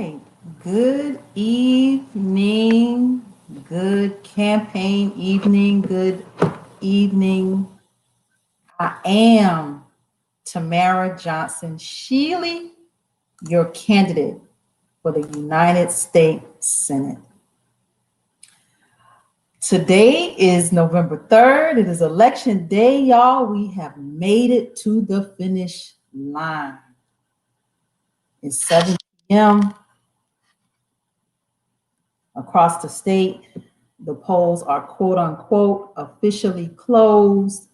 right. Good evening. Good campaign evening. Good evening. I am Tamara Johnson Shealy, your candidate for the United States Senate. Today is November 3rd. It is election day, y'all. We have made it to the finish line. It's 7 p.m. across the state. The polls are quote unquote officially closed,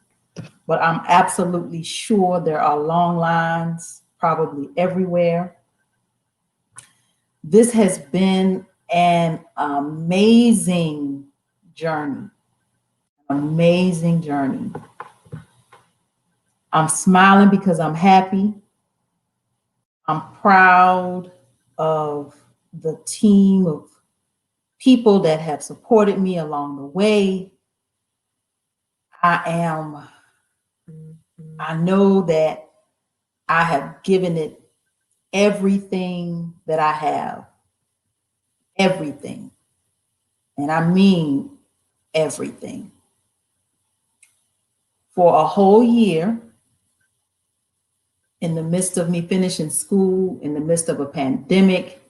but I'm absolutely sure there are long lines probably everywhere. This has been an amazing journey. Amazing journey. I'm smiling because I'm happy. I'm proud of the team of people that have supported me along the way. I know that I have given it everything that I have. Everything. And I mean everything. For a whole year, in the midst of me finishing school, in the midst of a pandemic,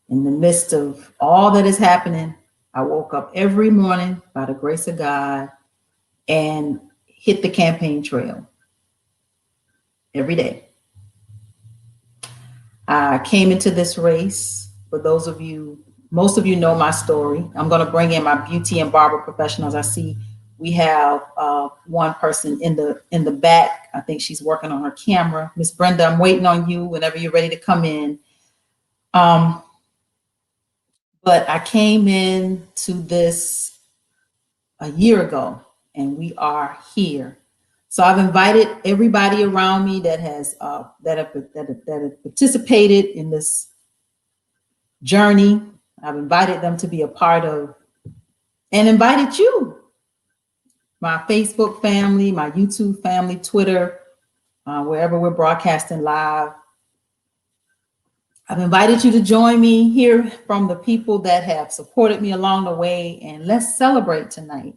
in the midst of all that is happening, I woke up every morning by the grace of God and hit the campaign trail every day. I came into this race. For those of you, most of you know my story. I'm going to bring in my beauty and barber professionals. I see we have one person in the back. I think she's working on her camera. Miss Brenda, I'm waiting on you whenever you're ready to come in. But I came into this a year ago, and we are here. So I've invited everybody around me that has that have participated in this journey. I've invited them to be a part of, and invited you, my Facebook family, my YouTube family, Twitter, wherever we're broadcasting live. I've invited you to join me, hear from the people that have supported me along the way, and let's celebrate tonight.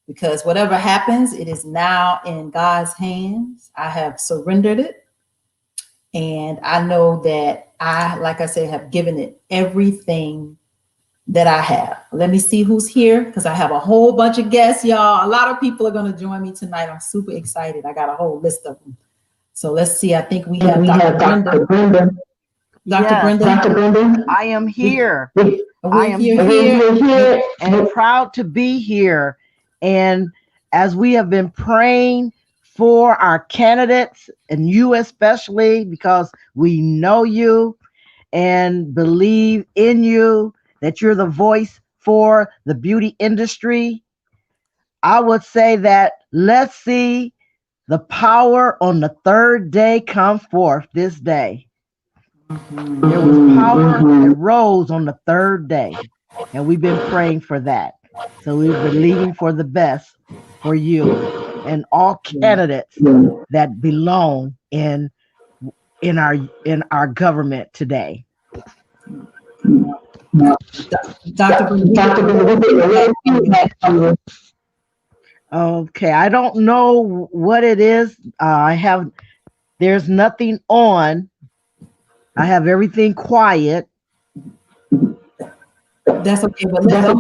Because whatever happens, it is now in God's hands. I have surrendered it. And I know that I, like I said, have given it everything that I have. Let me see who's here, because I have a whole bunch of guests, y'all. A lot of people are going to join me tonight. I'm super excited. I got a whole list of them. So let's see. I think we have Dr. Brenda. Dr. Brenda. Dr. Brenda. I am here. I am here and proud to be here. And as we have been praying for our candidates, and you especially, because we know you and believe in you, that you're the voice for the beauty industry, I would say that let's see the power on the third day come forth this day. There was power that rose on the third day, and we've been praying for that. So we're believing for the best for you and all candidates that belong in our government today. Dr. Okay, I don't know what it is. There's nothing on. I have everything quiet. That's okay, but I'll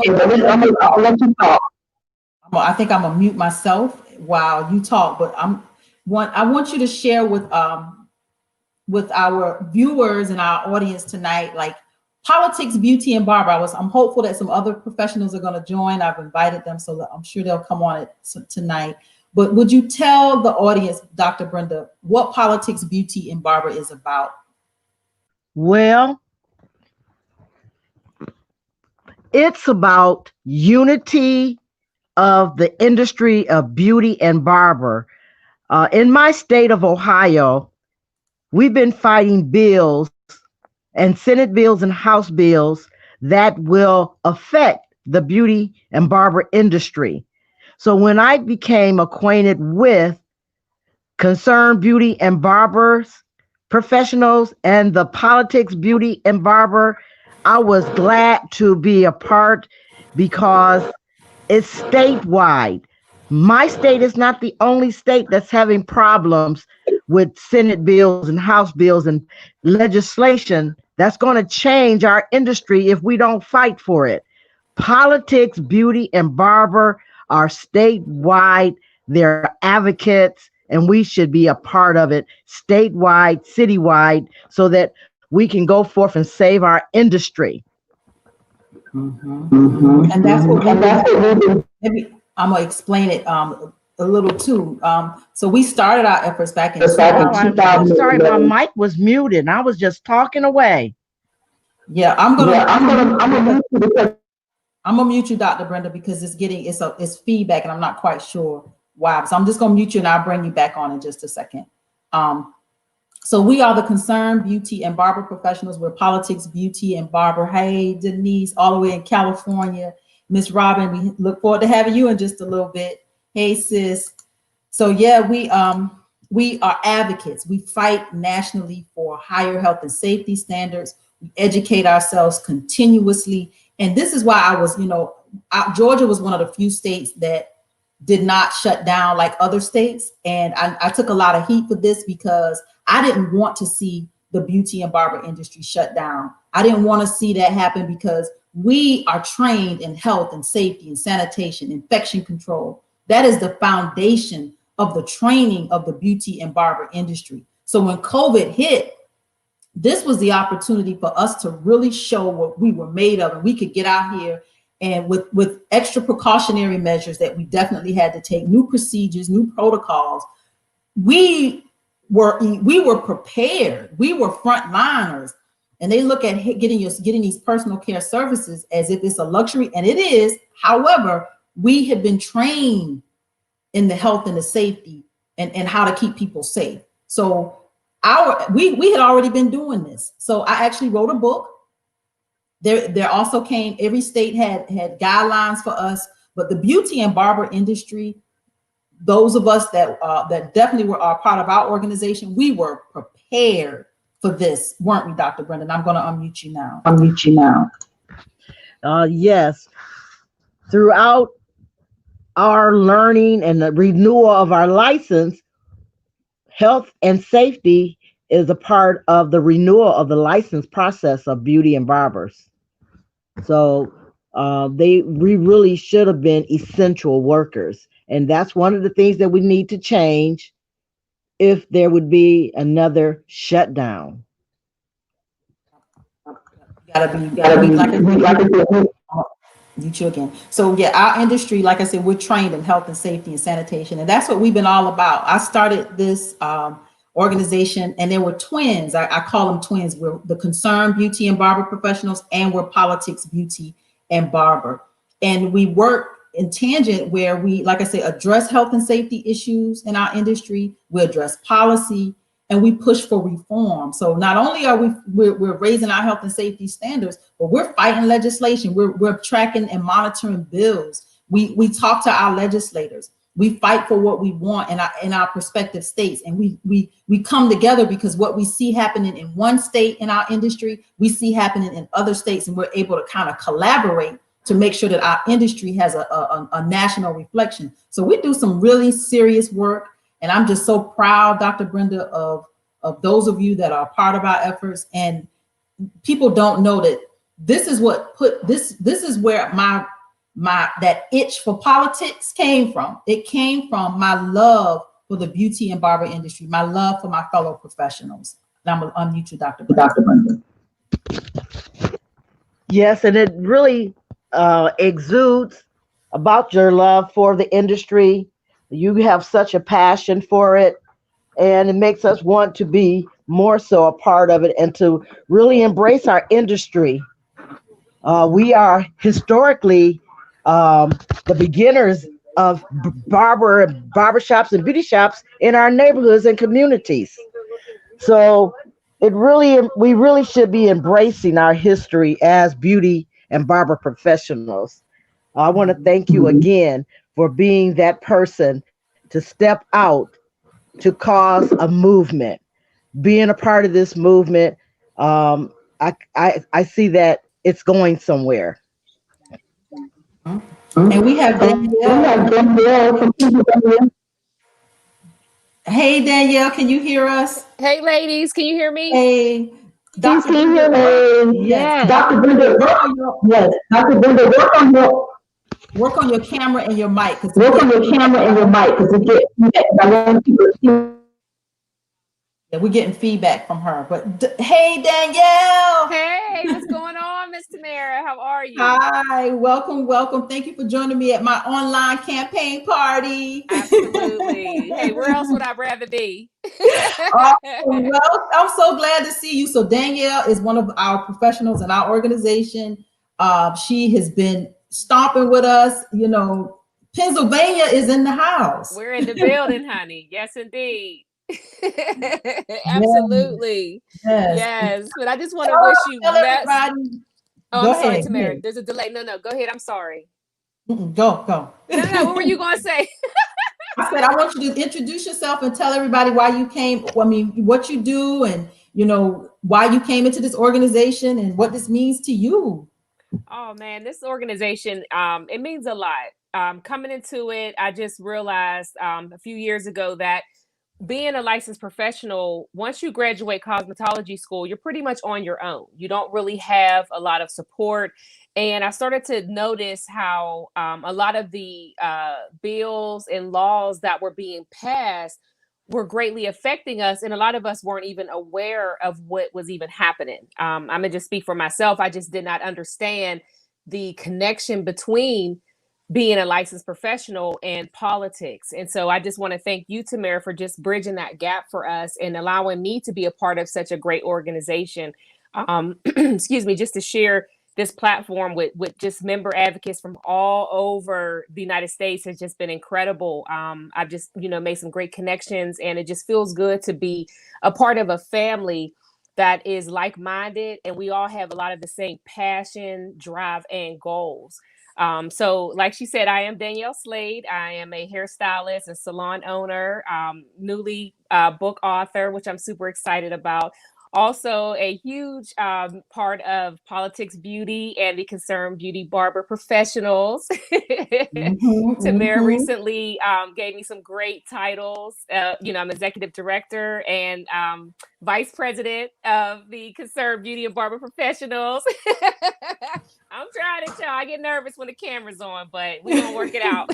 let you talk. I think I'm gonna mute myself while you talk, but I want you to share with our viewers and our audience tonight, like politics, beauty, and barber. I'm hopeful that some other professionals are going to join. I've invited them, so I'm sure they'll come on it tonight. But would you tell the audience, Dr. Brenda, what politics, beauty, and barber is about? Well, it's about unity of the industry of beauty and barber. In my state of Ohio, we've been fighting bills and Senate bills and House bills that will affect the beauty and barber industry. So when I became acquainted with Concerned Beauty and Barbers professionals and the politics, beauty, and barber. I was glad to be a part because it's statewide. My state is not the only state that's having problems with Senate bills and House bills and legislation that's going to change our industry if we don't fight for it. Politics, beauty, and barber are statewide. They're advocates, and we should be a part of it statewide, citywide, so that we can go forth and save our industry. And that's what we've been doing. Maybe I'm gonna explain it a little too. So we started our efforts back in I'm so sorry, my mic was muted and I was just talking away. Yeah, I'm gonna mute you, Dr. Brenda, because it's feedback and I'm not quite sure why. So I'm just gonna mute you and I'll bring you back on in just a second. So we are the Concerned Beauty and Barber Professionals. We're politics, beauty, and barber. Hey, Denise, all the way in California. Miss Robin, we look forward to having you in just a little bit. Hey, sis. So yeah, we are advocates. We fight nationally for higher health and safety standards. We educate ourselves continuously. And this is why Georgia was one of the few states that did not shut down like other states. And I took a lot of heat for this because I didn't want to see the beauty and barber industry shut down. I didn't want to see that happen because we are trained in health and safety and sanitation, infection control. That is the foundation of the training of the beauty and barber industry. So when COVID hit, this was the opportunity for us to really show what we were made of, and we could get out here and with extra precautionary measures that we definitely had to take, new procedures, new protocols. We were prepared. We were frontliners, and they look at getting these personal care services as if it's a luxury, and it is. However, we have been trained in the health and the safety and how to keep people safe. So we had already been doing this. So I actually wrote a book. There also came, every state had guidelines for us, but the beauty and barber industry, those of us that definitely are part of our organization, we were prepared for this, weren't we, Dr. Brendan? I'm going to unmute you now. Yes. Throughout our learning and the renewal of our license, health and safety is a part of the renewal of the license process of beauty and barbers. So we really should have been essential workers. And that's one of the things that we need to change if there would be another shutdown. Gotta be you again. So yeah, our industry, like I said, we're trained in health and safety and sanitation, and that's what we've been all about. I started this organization, and there were twins. I call them twins. We're the Concerned Beauty and Barber Professionals, and we're Politics, Beauty, and Barber. And we work in tangent where we, like I say, address health and safety issues in our industry. We address policy, and we push for reform. So not only are we're raising our health and safety standards, but we're fighting legislation. We're tracking and monitoring bills. We talk to our legislators. We fight for what we want in our prospective states, and we come together because what we see happening in one state in our industry, we see happening in other states, and we're able to kind of collaborate to make sure that our industry has a national reflection. So we do some really serious work. And I'm just so proud, Dr. Brenda, of those of you that are part of our efforts. And people don't know that this is what this is where my that itch for politics came from. It came from my love for the beauty and barber industry, my love for my fellow professionals. And I'm gonna unmute you, Dr. Brenda. Yes, and it really exudes about your love for the industry. You have such a passion for it, and it makes us want to be more so a part of it and to really embrace our industry. We are historically the beginners of barbershops and beauty shops in our neighborhoods and communities. So we really should be embracing our history as beauty and barber professionals. I want to thank you again for being that person to step out to cause a movement. being a part of this movement, I see that it's going somewhere. And we have Danielle. Hey, Danielle, can you hear us? Hey, ladies, can you hear me? Hey, Please Dr. can Brenda, yes, Yes. Dr. Brenda, work on your camera and your mic because we get yeah, we're getting feedback from her. But hey, Danielle. Hey, what's going on, Miss Tamara? How are you? Hi, welcome, welcome. Thank you for joining me at my online campaign party. Absolutely. Hey, where else would I rather be? Oh, well, I'm so glad to see you. So Danielle is one of our professionals in our organization. She has been stomping with us. You know, Pennsylvania is in the house. We're in the building, honey. Yes, indeed. Yes, Absolutely. yes. Yes. But I just want to Tell, wish you tell best. everybody. Oh, Go I'm sorry, ahead. Go Tamara. ahead. There's a delay. No. Go ahead. I'm sorry. Go, go. No. What were you going to say? I said I want you to introduce yourself and tell everybody why you came. I mean, what you do, and you know why you came into this organization and what this means to you. Oh man, this organization, it means a lot. Coming into it, I just realized a few years ago that being a licensed professional, once you graduate cosmetology school, you're pretty much on your own. You don't really have a lot of support. And I started to notice how a lot of the bills and laws that were being passed were greatly affecting us. And a lot of us weren't even aware of what was even happening. I'm going to just speak for myself. I just did not understand the connection between being a licensed professional and politics. And so I just want to thank you, Tamara, for just bridging that gap for us and allowing me to be a part of such a great organization. Excuse me, just to share this platform with just member advocates from all over the United States has just been incredible. I've just, made some great connections, and it just feels good to be a part of a family that is like-minded, and we all have a lot of the same passion, drive, and goals. So, like she said, I am Danielle Slade. I am a hairstylist, a salon owner, newly book author, which I'm super excited about. Also, a huge part of Politics Beauty and the Concerned Beauty Barber Professionals. Tamara recently gave me some great titles. I'm executive director and vice president of the Concerned Beauty and Barber Professionals. I'm trying it, y'all. I get nervous when the camera's on, but we're going to work it out.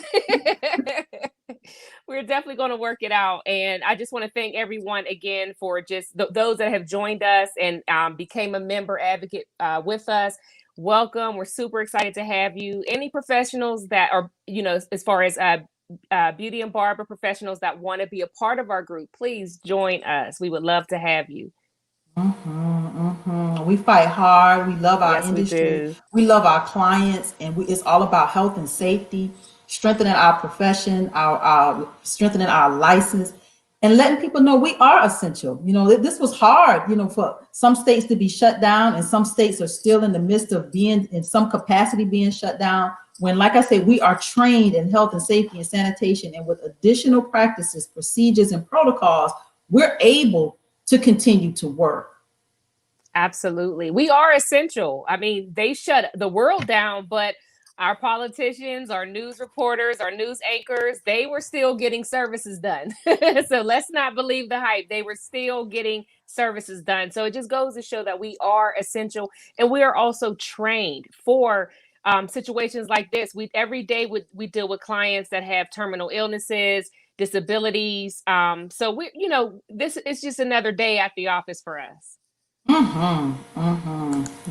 We're definitely going to work it out. And I just want to thank everyone again for just those that have joined us and became a member advocate with us. Welcome. We're super excited to have you. Any professionals that are, as far as beauty and barber professionals that want to be a part of our group, please join us. We would love to have you. We fight hard. We love our Yes, we industry. do. We love our clients, and it's all about health and safety, strengthening our profession, our strengthening our license, and letting people know we are essential. You know, this was hard. You know, for some states to be shut down, and some states are still in the midst of being in some capacity being shut down. When, like I said, we are trained in health and safety and sanitation, and with additional practices, procedures, and protocols, we're able to continue to work. Absolutely. We are essential. I mean, they shut the world down, but our politicians, our news reporters, our news anchors, they were still getting services done. So let's not believe the hype. They were still getting services done. So it just goes to show that we are essential, and we are also trained for situations like this. We every day we deal with clients that have terminal illnesses, disabilities. So this is just another day at the office for us.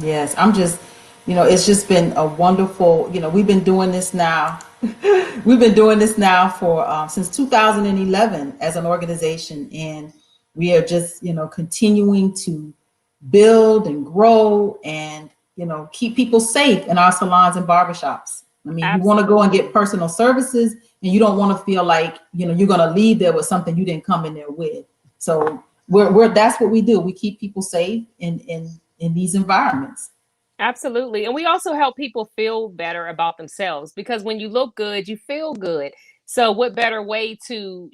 Yes, I'm just, it's just been a wonderful, we've been doing this now. We've been doing this now for since 2011 as an organization, and we are just, continuing to build and grow and, keep people safe in our salons and barbershops. I mean, you want to go and get Absolutely. personal services, and you don't want to feel like, you're going to leave there with something you didn't come in there with. So we're that's what we do. We keep people safe in these environments. Absolutely. And we also help people feel better about themselves, because when you look good, you feel good. So what better way to,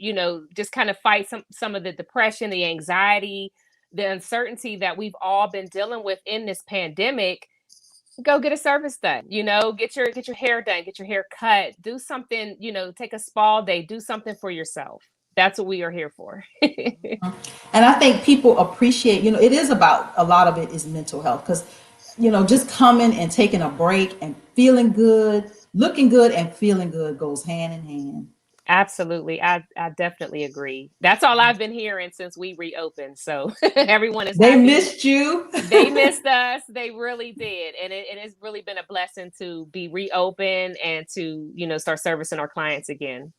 just kind of fight some of the depression, the anxiety, the uncertainty that we've all been dealing with in this pandemic, go get a service done, get your hair done, get your hair cut, do something, take a spa day, do something for yourself. That's what we are here for. And I think people appreciate, it is about, a lot of it is mental health, because, just coming and taking a break and feeling good, looking good and feeling good goes hand in hand. Absolutely. I definitely agree. That's all I've been hearing since we reopened. So everyone is They happy. missed you. They missed us. They really did. And it has really been a blessing to be reopened and to, start servicing our clients again.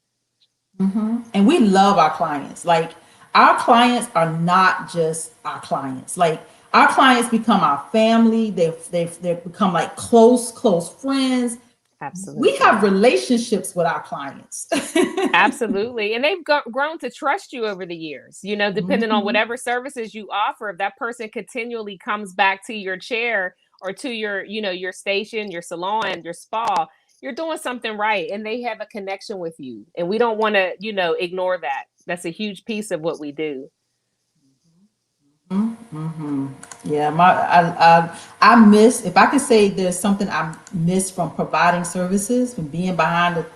Mm-hmm. And we love our clients. Like, our clients are not just our clients. Like, our clients become our family. They've become like close friends. Absolutely. We have relationships with our clients. Absolutely. And they've grown to trust you over the years, depending on whatever services you offer. If that person continually comes back to your chair or to your, your station, your salon, your spa, you're doing something right. And they have a connection with you. And we don't want to, ignore that. That's a huge piece of what we do. Mm-hmm. Yeah, I miss, if I could say there's something I miss from providing services, from being behind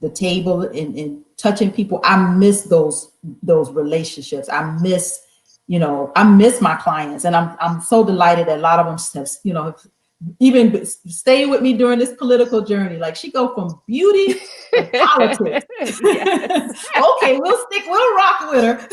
the table and touching people. I miss those relationships. I miss my clients, and I'm so delighted that a lot of them have, even stay with me during this political journey. Like, she go from beauty to politics. Okay, we'll rock with her.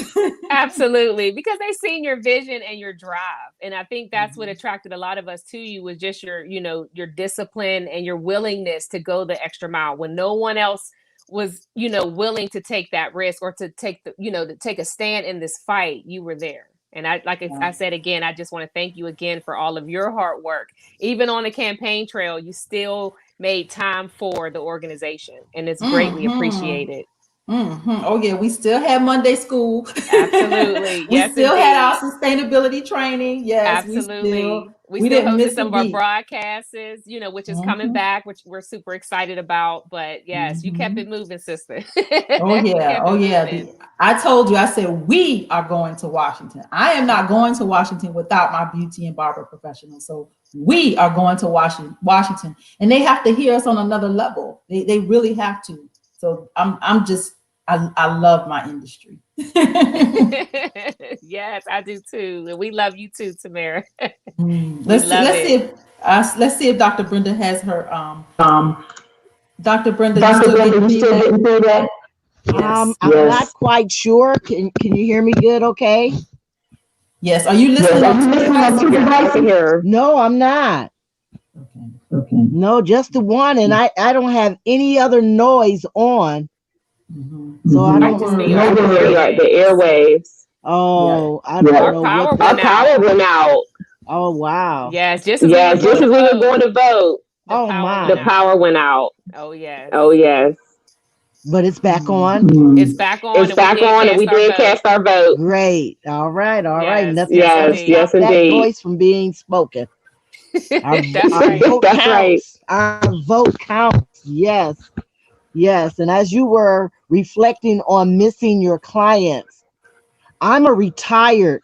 Absolutely, because they've seen your vision and your drive, and I think that's what attracted a lot of us to you, was just your discipline and your willingness to go the extra mile when no one else was willing to take that risk or to take to take a stand in this fight. You were there. And I said again, I just want to thank you again for all of your hard work. Even on the campaign trail, you still made time for the organization, and it's greatly appreciated. Mm-hmm. Oh yeah, we still had Monday school. Absolutely. We Yes, still indeed. had our sustainability training. Yes, absolutely. We still didn't hosted miss some a of our beat. broadcasts, which is coming back, which we're super excited about. But yes, you kept it moving, sister. Oh yeah, I told you, I said, we are going to Washington. I am not going to Washington without my beauty and barber professionals. So we are going to Washington, and they have to hear us on another level. They really have to. So I love my industry. Yes, I do too. And we love you too, Tamara. Let's see if Dr. Brenda has her Dr. Brenda, you still getting feedback? Yes. I'm not quite sure. Can you hear me good? Okay. Yes. Are you listening on two devices? No, I'm not. Okay. No, just the one, and I don't have any other noise on. So I don't know. The airwaves. Oh, I don't know. Our power went out. Oh wow. Yes, just as we were going to vote. The power went out. Oh yes. Oh yes. But it's back on. It's back on. It's back on, and we did cast our vote. Great. All right. Yes, indeed. That voice from being spoken. Our vote counts. Yes. And as you were reflecting on missing your clients, I'm a retired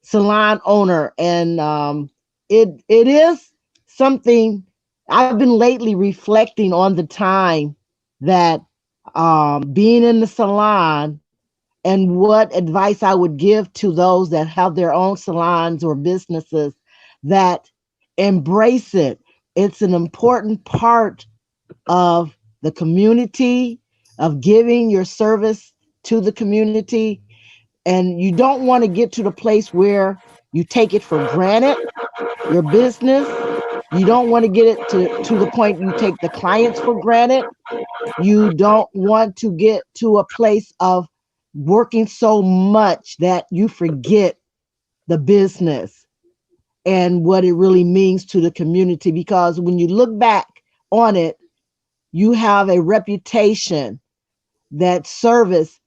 salon owner, and it is something I've been lately reflecting on, the time that being in the salon and what advice I would give to those that have their own salons or businesses that embrace it. It's an important part of the community, of giving your service to the community. And you don't want to get to the place where you take it for granted, your business. You don't want to get it to the point you take the clients for granted. You don't want to get to a place of working so much that you forget the business and what it really means to the community. Because when you look back on it, you have a reputation that service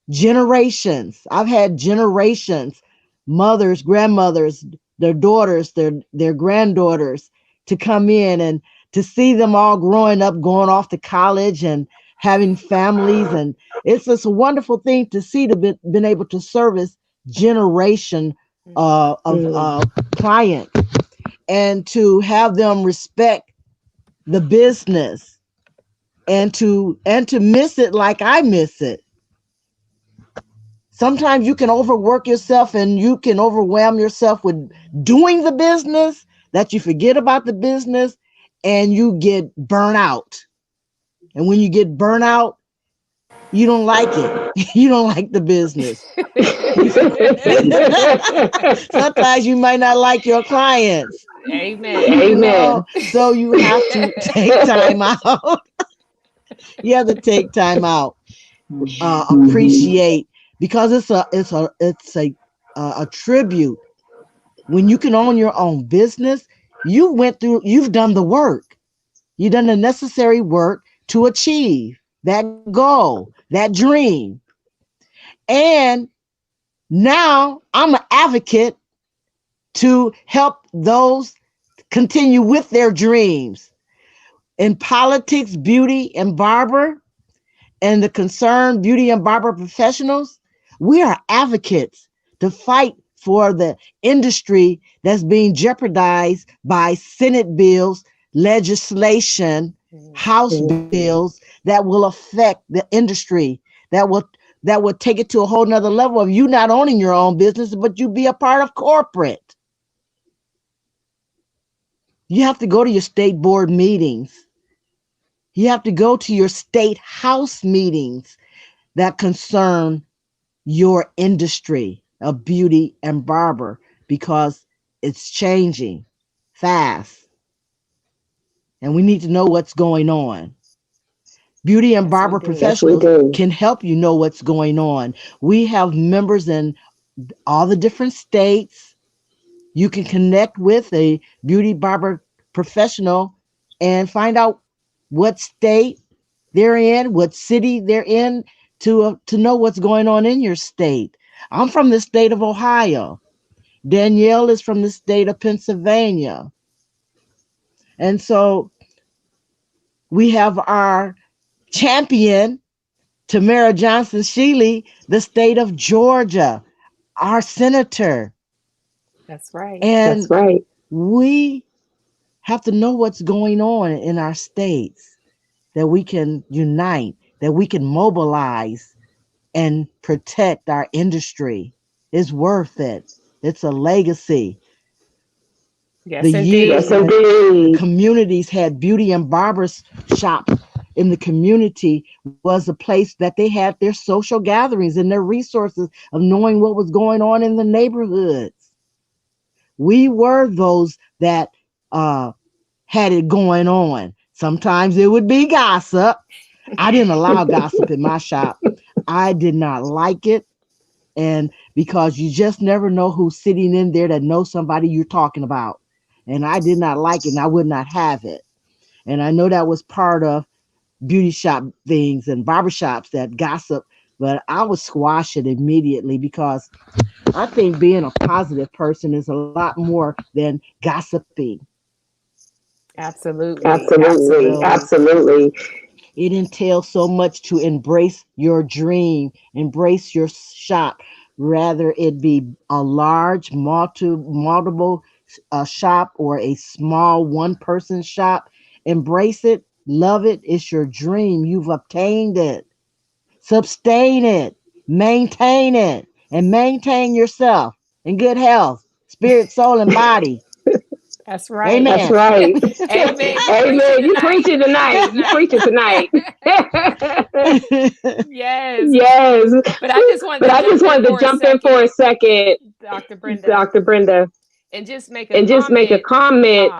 generations. I've had generations, mothers, grandmothers, their daughters, their granddaughters, to come in and to see them all growing up, going off to college and having families. And it's just a wonderful thing to see, to been able to service generation clients, and to have them respect the business, and to miss it like I miss it. Sometimes you can overwork yourself and you can overwhelm yourself with doing the business that you forget about the business and you get burnt out. And when you get burnt out, you don't like it. You don't like the business. Sometimes you might not like your clients. Amen. Amen. So you have to take time out. You have to take time out. Appreciate, because it's a tribute. When you can own your own business, you've done the work. You've done the necessary work to achieve that goal, that dream. And now I'm an advocate to help those continue with their dreams. In politics, beauty, and barber, and the concerned beauty and barber professionals, we are advocates to fight for the industry that's being jeopardized by Senate bills, legislation, House bills that will affect the industry, that will take it to a whole nother level of you not owning your own business, but you be a part of corporate. You have to go to your state board meetings. You have to go to your state house meetings that concern your industry of beauty and barber, because it's changing fast. And we need to know what's going on. Beauty and barber professionals can help you know what's going on. We have members in all the different states. You can connect with a beauty barber professional and find out what state they're in, what city they're in, to know what's going on in your state. I'm from the state of Ohio. Danielle is from the state of Pennsylvania. And so we have our champion, Tamara Johnson Shealy, the state of Georgia, our senator. That's right. And we have to know what's going on in our states, that we can unite, that we can mobilize and protect our industry. It's worth it. It's a legacy. Yes, The indeed. years the communities had beauty and barbers shops in the community was a place that they had their social gatherings and their resources of knowing what was going on in the neighborhoods. We were those that had it going on. Sometimes it would be gossip. I didn't allow gossip in my shop. I did not like it. And because you just never know who's sitting in there that knows somebody you're talking about. And I did not like it, and I would not have it. And I know that was part of beauty shop things and barbershops that gossip, but I would squash it immediately, because I think being a positive person is a lot more than gossiping. Absolutely. Absolutely. It entails so much to embrace your dream, embrace your shop, rather it be a large multiple shop or a small one person shop. Embrace it, love it. It's your dream. You've obtained it. Sustain it, maintain it, and maintain yourself in good health, spirit, soul, and body. That's right. Amen. That's right. Amen. Amen. You preaching tonight. You preaching tonight. Yes. Yes. But I just wanted to jump in for a second, Dr. Brenda, and just make a comment.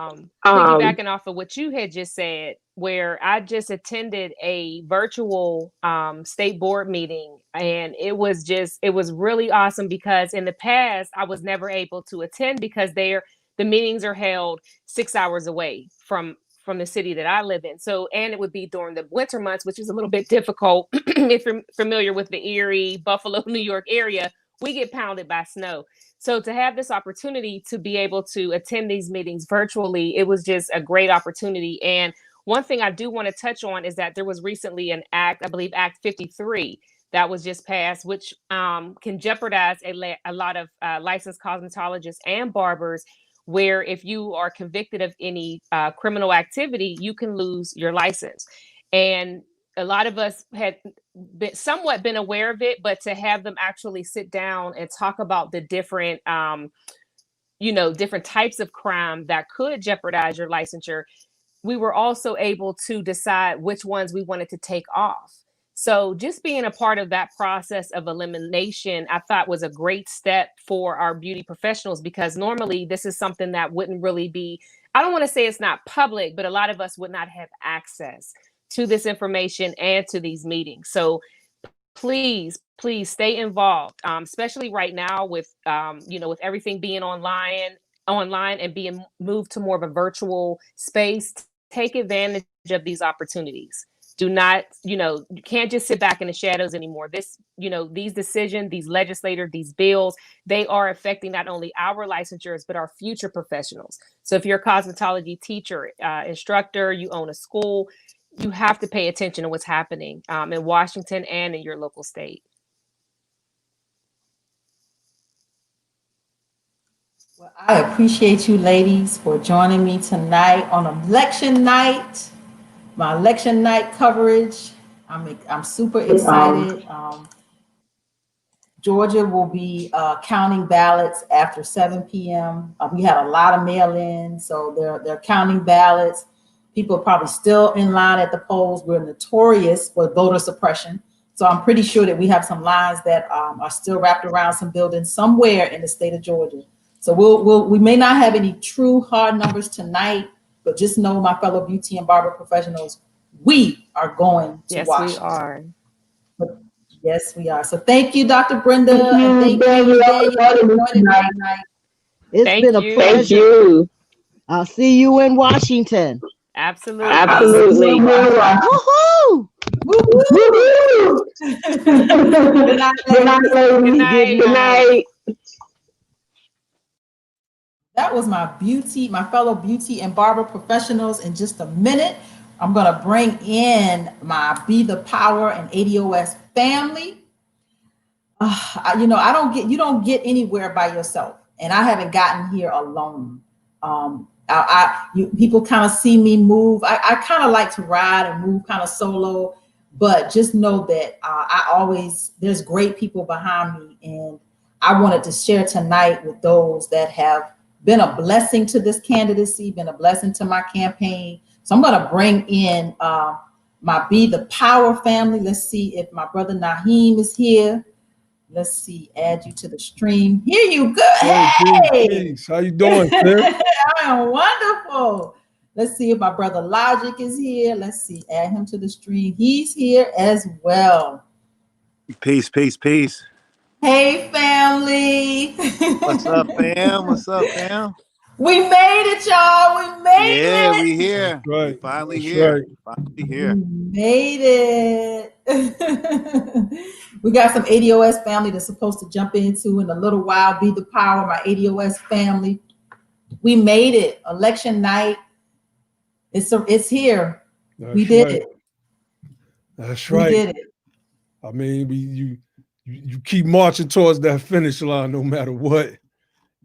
Piggybacking off of what you had just said, where I just attended a virtual state board meeting, and it was really awesome, because in the past I was never able to attend because the meetings are held 6 hours away from the city that I live in. So, and it would be during the winter months, which is a little bit difficult. If you're familiar with the Erie, Buffalo, New York area, we get pounded by snow. So to have this opportunity to be able to attend these meetings virtually, it was just a great opportunity. And one thing I do want to touch on is that there was recently an act, I believe Act 53, that was just passed, which can jeopardize a lot of licensed cosmetologists and barbers, where if you are convicted of any criminal activity, you can lose your license. And a lot of us had somewhat been aware of it, but to have them actually sit down and talk about the different different types of crime that could jeopardize your licensure, we were also able to decide which ones we wanted to take off. So just being a part of that process of elimination, I thought was a great step for our beauty professionals, because normally this is something that wouldn't really be, I don't want to say it's not public, but a lot of us would not have access to this information and to these meetings. So please, please stay involved, especially right now with with everything being online and being moved to more of a virtual space. Take advantage of these opportunities. Do not, you can't just sit back in the shadows anymore. These decisions, these legislators, these bills, they are affecting not only our licensures, but our future professionals. So if you're a cosmetology teacher, instructor, you own a school, you have to pay attention to what's happening in Washington and in your local state. Well, I appreciate you ladies for joining me tonight on election night, my election night coverage. I'm super excited. Georgia will be counting ballots after 7 p.m. We had a lot of mail-ins, so they're counting ballots. People are probably still in line at the polls. We're notorious for voter suppression, so I'm pretty sure that we have some lines that are still wrapped around some buildings somewhere in the state of Georgia. So we may not have any true hard numbers tonight, but just know, my fellow beauty and barber professionals, we are going to Washington. Yes, we are. Yes, we are. So thank you, Dr. Brenda, and thank you, Daniel, for joining me tonight. It's been a pleasure. Thank you. I'll see you in Washington. Absolutely. Absolutely. Woohoo! Woo-hoo! Good night, ladies. Good night. Good night. That was my fellow beauty and barber professionals. In just a minute, I'm going to bring in my Be the Power and ADOS family. You don't get anywhere by yourself, and I haven't gotten here alone. People kind of see me move. I kind of like to ride and move kind of solo, but just know that there's great people behind me, and I wanted to share tonight with those that have been a blessing to this candidacy, been a blessing to my campaign. So I'm going to bring in my Be the Power family. Let's see if my brother Naheem is here. Let's see, add you to the stream. Here you go. Hey! Peace. How you doing, sir? I am wonderful. Let's see if my brother Logic is here. Let's see, add him to the stream. He's here as well. Peace, peace, peace. Hey, family. What's up, fam? What's up, fam? We made it, y'all. We made it. Yeah, we here. Right. We finally That's here. right. Finally here. We made it. We got some ADOS family that's supposed to jump into in a little while. Be the Power, my ADOS family. We made it. Election night. It's here. We did it. That's right. We did it. I mean, you keep marching towards that finish line no matter what.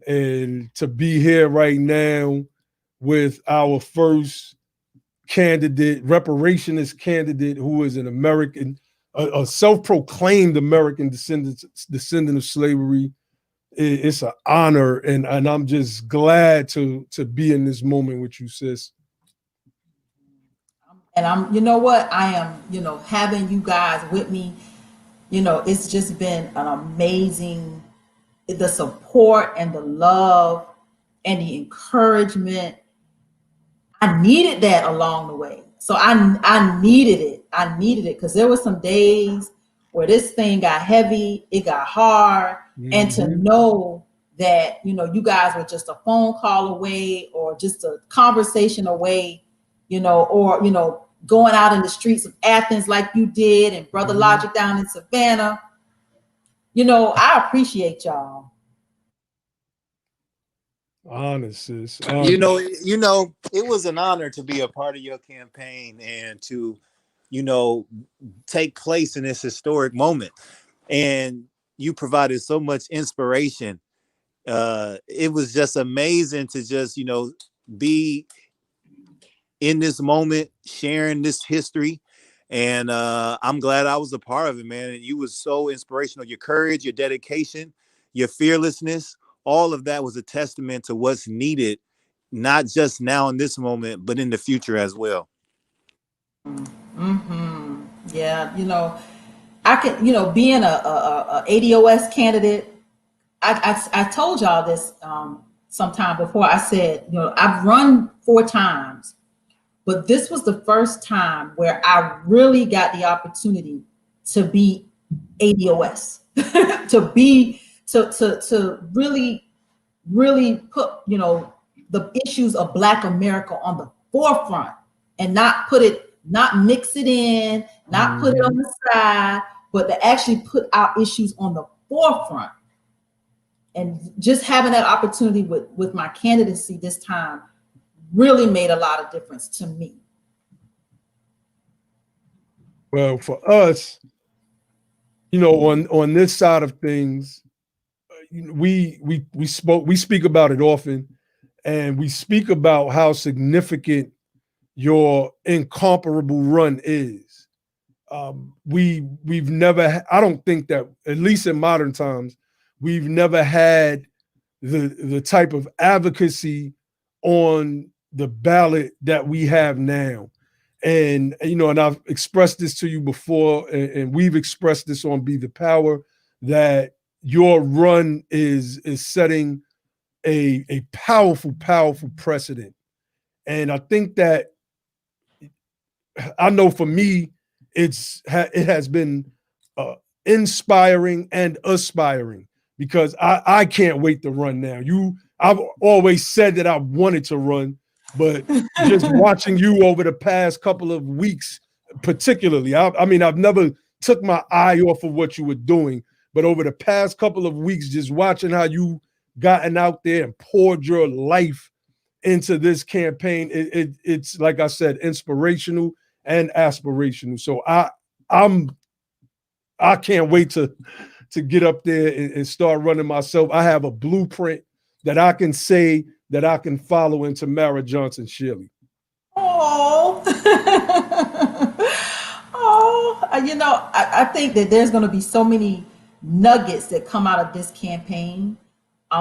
And to be here right now with our first candidate, reparationist candidate, who is an American, a self-proclaimed American descendant of slavery, it's an honor, and I'm just glad to be in this moment with you, sis. And you know what? I am, having you guys with me, it's just been an amazing, the support and the love and the encouragement. I needed that along the way. So I needed it. I needed it because there were some days where this thing got heavy, it got hard. Mm-hmm. And to know that, you guys were just a phone call away or just a conversation away, or, going out in the streets of Athens like you did, and Brother mm-hmm. Logic down in Savannah. I appreciate y'all. Honest, sis. It was an honor to be a part of your campaign and to you know, take place in this historic moment. And you provided so much inspiration. It was just amazing to just, you know, be in this moment, sharing this history. And I'm glad I was a part of it, man. And you was so inspirational. Your courage, your dedication, your fearlessness, all of that was a testament to what's needed, not just now in this moment, but in the future as well. Mm-hmm. Yeah, I can, being a ADOS candidate, I told y'all this sometime before. I said, I've run 4 times, but this was the first time where I really got the opportunity to be ADOS, to really put, the issues of Black America on the forefront and not mix it in, not put it on the side, but to actually put our issues on the forefront. And just having that opportunity with my candidacy this time really made a lot of difference to me. Well, for us, on this side of things, we speak about it often, and we speak about how significant your incomparable run is. We've never, I don't think that, at least in modern times, we've never had the type of advocacy on the ballot that we have now. And and I've expressed this to you before, and we've expressed this on Be the Power, that your run is setting a powerful precedent. And I think that, I know for me, it has been inspiring and aspiring, because I can't wait to run now. I've always said that I wanted to run, but just watching you over the past couple of weeks, particularly, I mean, I've never took my eye off of what you were doing, but over the past couple of weeks, just watching how you gotten out there and poured your life into this campaign, it's like I said, inspirational and aspirational. So I can't wait to get up there and start running myself. I have a blueprint that I can say that I can follow in Tamara Johnson Shirley. Oh, oh, I think that there's going to be so many nuggets that come out of this campaign,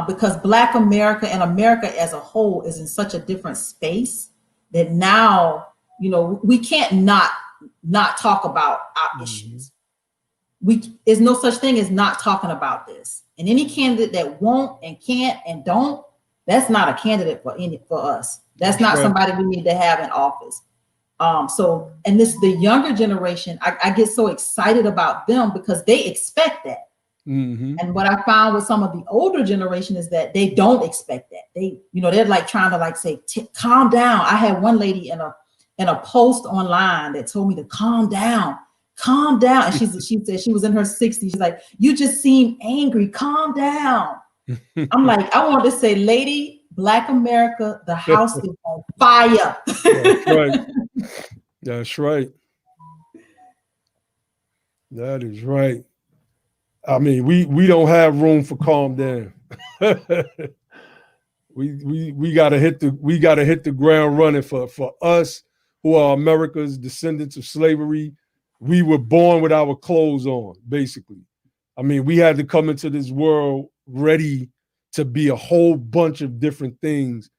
because Black America and America as a whole is in such a different space that now, we can't not talk about our issues. There's no such thing as not talking about this. And any candidate that won't and can't and don't, that's not a candidate for us. That's not somebody we need to have in office. And the younger generation, I get so excited about them because they expect that. And what I found with some of the older generation is that they don't expect that. They're like trying to say, calm down. I had one lady in a post online that told me to calm down. And she said she was in her 60s. She's like, you just seem angry. Calm down. I'm like, I want to say, lady, Black America, the house is on fire. That's right. That's right. That is right. I mean, we don't have room for calm down. we gotta hit the ground running. For us who are America's descendants of slavery, we were born with our clothes on, basically. I mean, we had to come into this world ready to be a whole bunch of different things.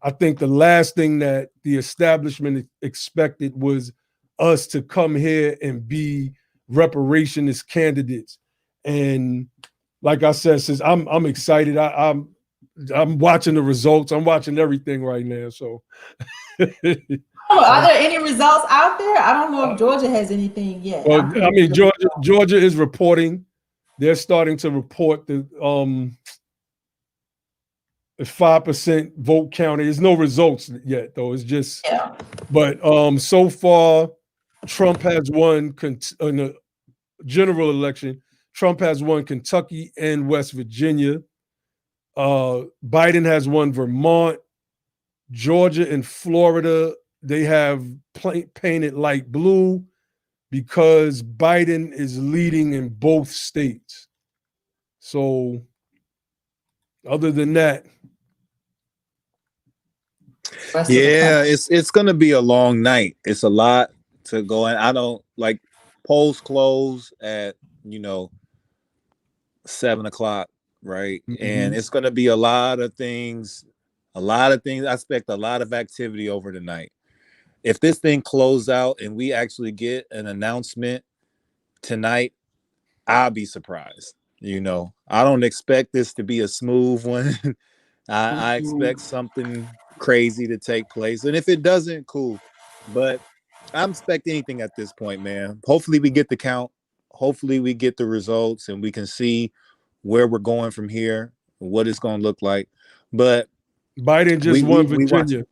I think the last thing that the establishment expected was us to come here and be reparationist candidates. And like I said, since I'm excited, I'm watching the results. I'm watching everything right now. So are there any results out there? I don't know if Georgia has anything yet. Well, I mean, Georgia is reporting. They're starting to report the 5% vote count. There's no results yet, though. It's just, but so far, Trump has won in the general election. Trump has won Kentucky and West Virginia. Biden has won Vermont, Georgia, and Florida. They have painted light blue. because Biden is leading in both states. So, other than that, yeah, it's gonna be a long night. It's a lot to go in. I don't like polls close at 7 o'clock, right? And it's gonna be a lot of things. A lot of things. I expect a lot of activity over the night. If this thing closes out and we actually get an announcement tonight, I'll be surprised. I don't expect this to be a smooth one. I expect something crazy to take place. And if it doesn't, cool. But I'm expecting anything at this point, man. Hopefully we get the count. Hopefully we get the results and we can see where we're going from here, what it's going to look like. But Biden just won Virginia. Watch.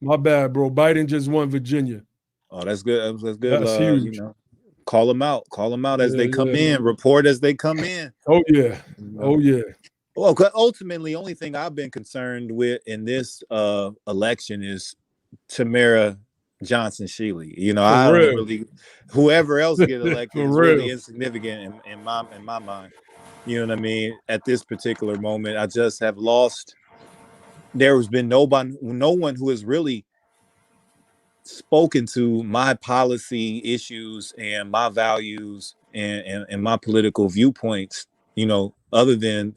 My bad, bro. Biden just won Virginia. Oh, that's good. That's good. That's huge. Call them out. Call them out as they come in. Report as they come in. Oh yeah. Oh yeah. Well, ultimately, only thing I've been concerned with in this election is Tamara Johnson Shealy. I don't really. Whoever else get elected is really insignificant in my mind. You know what I mean? At this particular moment, I just have lost. There has been no one who has really spoken to my policy issues and my values and my political viewpoints, other than,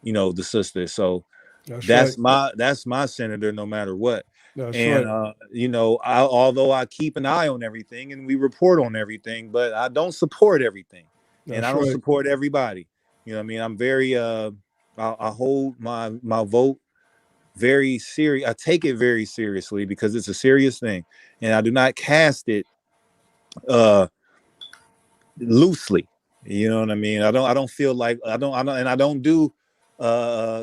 the sister. So that's my senator, no matter what. That's and, right. Although I keep an eye on everything and we report on everything, but I don't support everything. And I don't support everybody. You know what I mean? I'm very, I hold my vote very serious. I take it very seriously because it's a serious thing, and I do not cast it loosely. You know what I mean? I don't feel like I don't do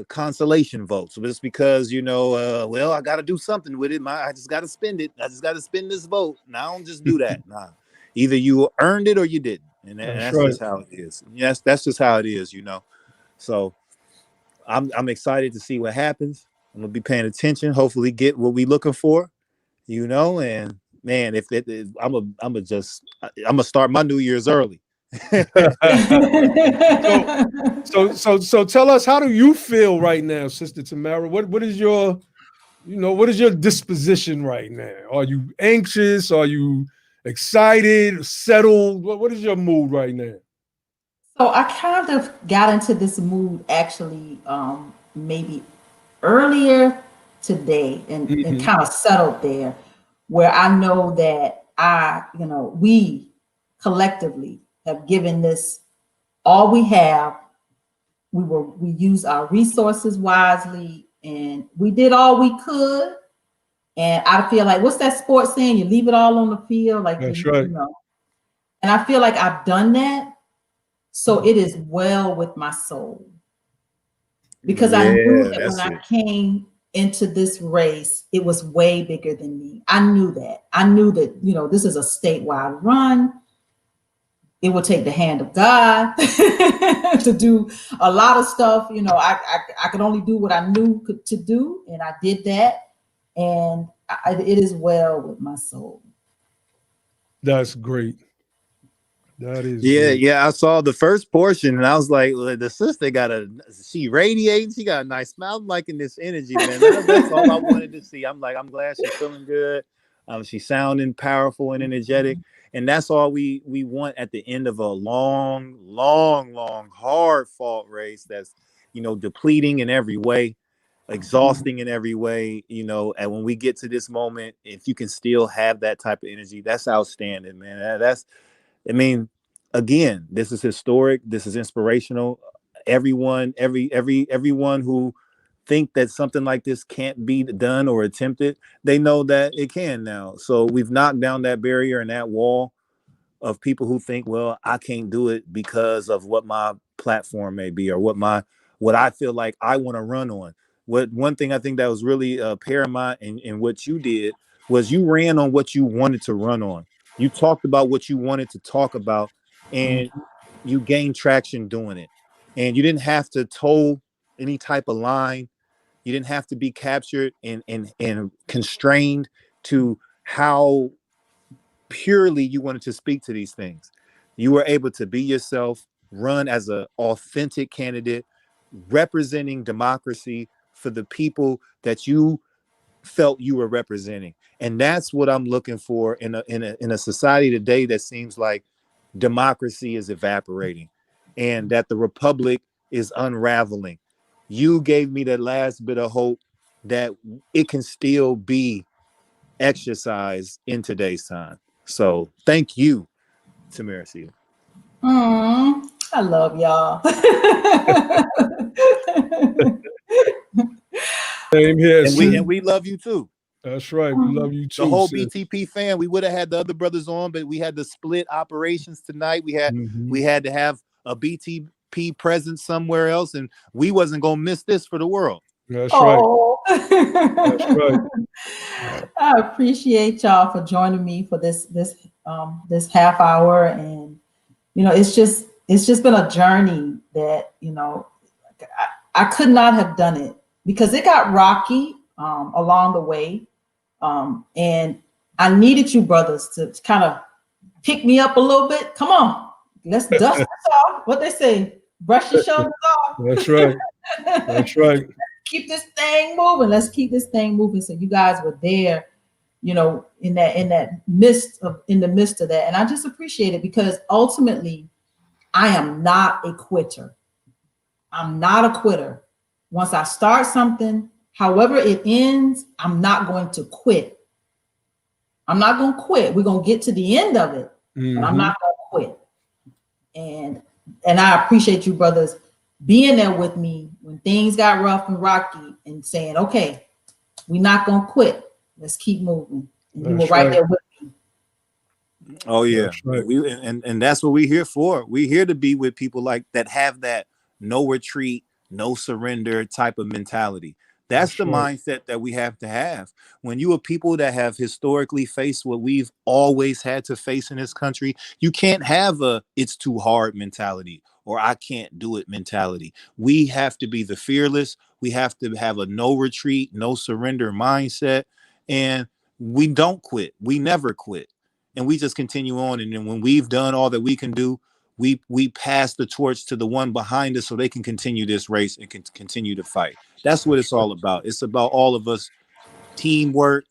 consolation votes just because well, I got to do something with it. I just got to spend it. I just got to spend this vote. And I don't just do that. Nah, either you earned it or you didn't, and that's just how it is. Yes, that's just how it is. So I'm excited to see what happens. I'm gonna be paying attention. Hopefully, get what we looking for. And man, I'm gonna start my New Year's early. So tell us, how do you feel right now, Sister Tamara? What is your disposition right now? Are you anxious? Are you excited? Settled? What is your mood right now? So I kind of got into this mood actually maybe earlier today and kind of settled there where I know that we collectively have given this all we have. We use our resources wisely and we did all we could. And I feel like, what's that sports saying? You leave it all on the field. Like, that's right. And I feel like I've done that. So it is well with my soul. Because I knew that when I came into this race, it was way bigger than me. I knew that. I knew that, this is a statewide run. It would take the hand of God to do a lot of stuff. I could only do what I knew to do. And I did that. And it is well with my soul. That's great. That is great. Yeah. I saw the first portion and I was like, well, the sister she radiating. She got a nice smile. I'm liking this energy, man. That's all I wanted to see. I'm glad she's feeling good. She's sounding powerful and energetic. And that's all we want at the end of a long, hard fought race that's, depleting in every way, exhausting in every way, and when we get to this moment, if you can still have that type of energy, that's outstanding, man. Again, this is historic. This is inspirational. Everyone who think that something like this can't be done or attempted, they know that it can now. So we've knocked down that barrier and that wall of people who think, well, I can't do it because of what my platform may be or what I feel like I want to run on. One thing I think that was really paramount in what you did was you ran on what you wanted to run on. You talked about what you wanted to talk about, and you gained traction doing it. And you didn't have to toe any type of line. You didn't have to be captured and constrained to how purely you wanted to speak to these things. You were able to be yourself, run as an authentic candidate, representing democracy for the people that you felt you were representing. And that's what I'm looking for in a society today that seems like democracy is evaporating and that the republic is unraveling. You gave me that last bit of hope that it can still be exercised in today's time. So thank you, Tamara. I love y'all. Same here, And sis. we love you too. That's right. We love you The too, whole sis. BTP fan, we would have had the other brothers on, but we had to split operations tonight. We had to have a BTP presence somewhere else, and we wasn't gonna miss this for the world. That's right. That's right. I appreciate y'all for joining me for this half hour, and it's just been a journey that I could not have done it because it got rocky along the way, and I needed you brothers to kind of pick me up a little bit. Come on, let's dust this off. What they say, brush your shoulders off. That's right. That's right. Keep this thing moving. Let's keep this thing moving. So you guys were there, in the midst of that. And I just appreciate it because ultimately I am not a quitter. I'm not a quitter. Once I start something, however it ends, I'm not going to quit. I'm not going to quit. We're going to get to the end of it, but I'm not going to quit. And I appreciate you brothers being there with me when things got rough and rocky and saying, okay, we're not going to quit. Let's keep moving. And you were right there with me. Oh yeah. Right. And that's what we're here for. We're here to be with people like that have that no retreat, no surrender type of mentality. That's the mindset that we have to have. When you are people that have historically faced what we've always had to face in this country, you can't have a it's too hard mentality or I can't do it mentality. We have to be the fearless. We have to have a no retreat, no surrender mindset. And we don't quit. We never quit. And we just continue on. And then when we've done all that we can do, we pass the torch to the one behind us so they can continue this race and can continue to fight. That's what it's all about. It's about all of us. Teamwork,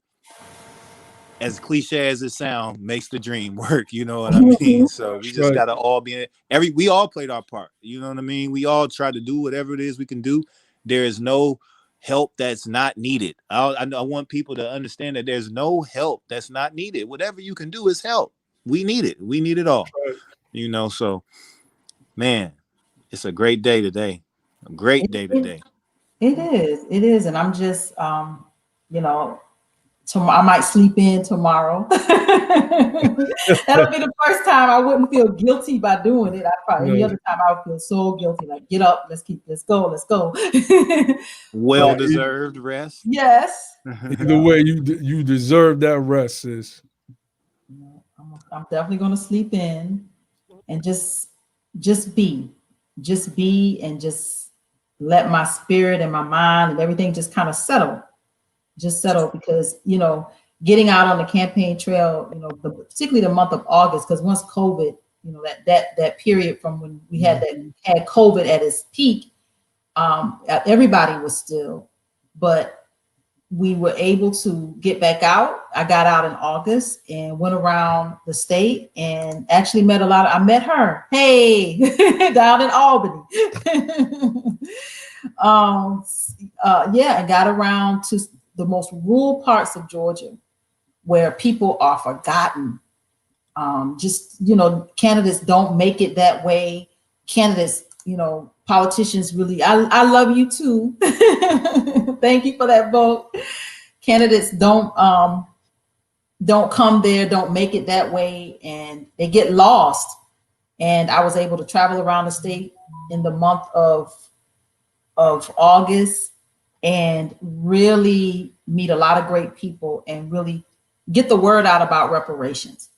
as cliche as it sounds, makes the dream work. You know what I mean? So we just gotta all be we all played our part. You know what I mean? We all try to do whatever it is we can do. There is no help that's not needed. I want people to understand that there's no help that's not needed. Whatever you can do is help. We need it. We need it all. So man, it's a great day today. A great day today. It is. And I'm just, tomorrow I might sleep in tomorrow. That'll be the first time I wouldn't feel guilty by doing it. Any other time I would feel so guilty, like get up, let's go. Well-deserved rest. Yes. Either way, you deserve that rest, sis. I'm definitely going to sleep in and just be and just let my spirit and my mind and everything just kind of settle because getting out on the campaign trail, particularly the month of August, because once COVID, that period from when we had COVID at its peak, everybody was still, but we were able to get back out. I got out in August and went around the state and actually I met her. Hey, down in Albany. I got around to the most rural parts of Georgia where people are forgotten. Candidates don't make it that way. Candidates, politicians really, I love you too. Thank you for that vote. Candidates don't come there, don't make it that way, and they get lost. And I was able to travel around the state in the month of August and really meet a lot of great people and really get the word out about reparations.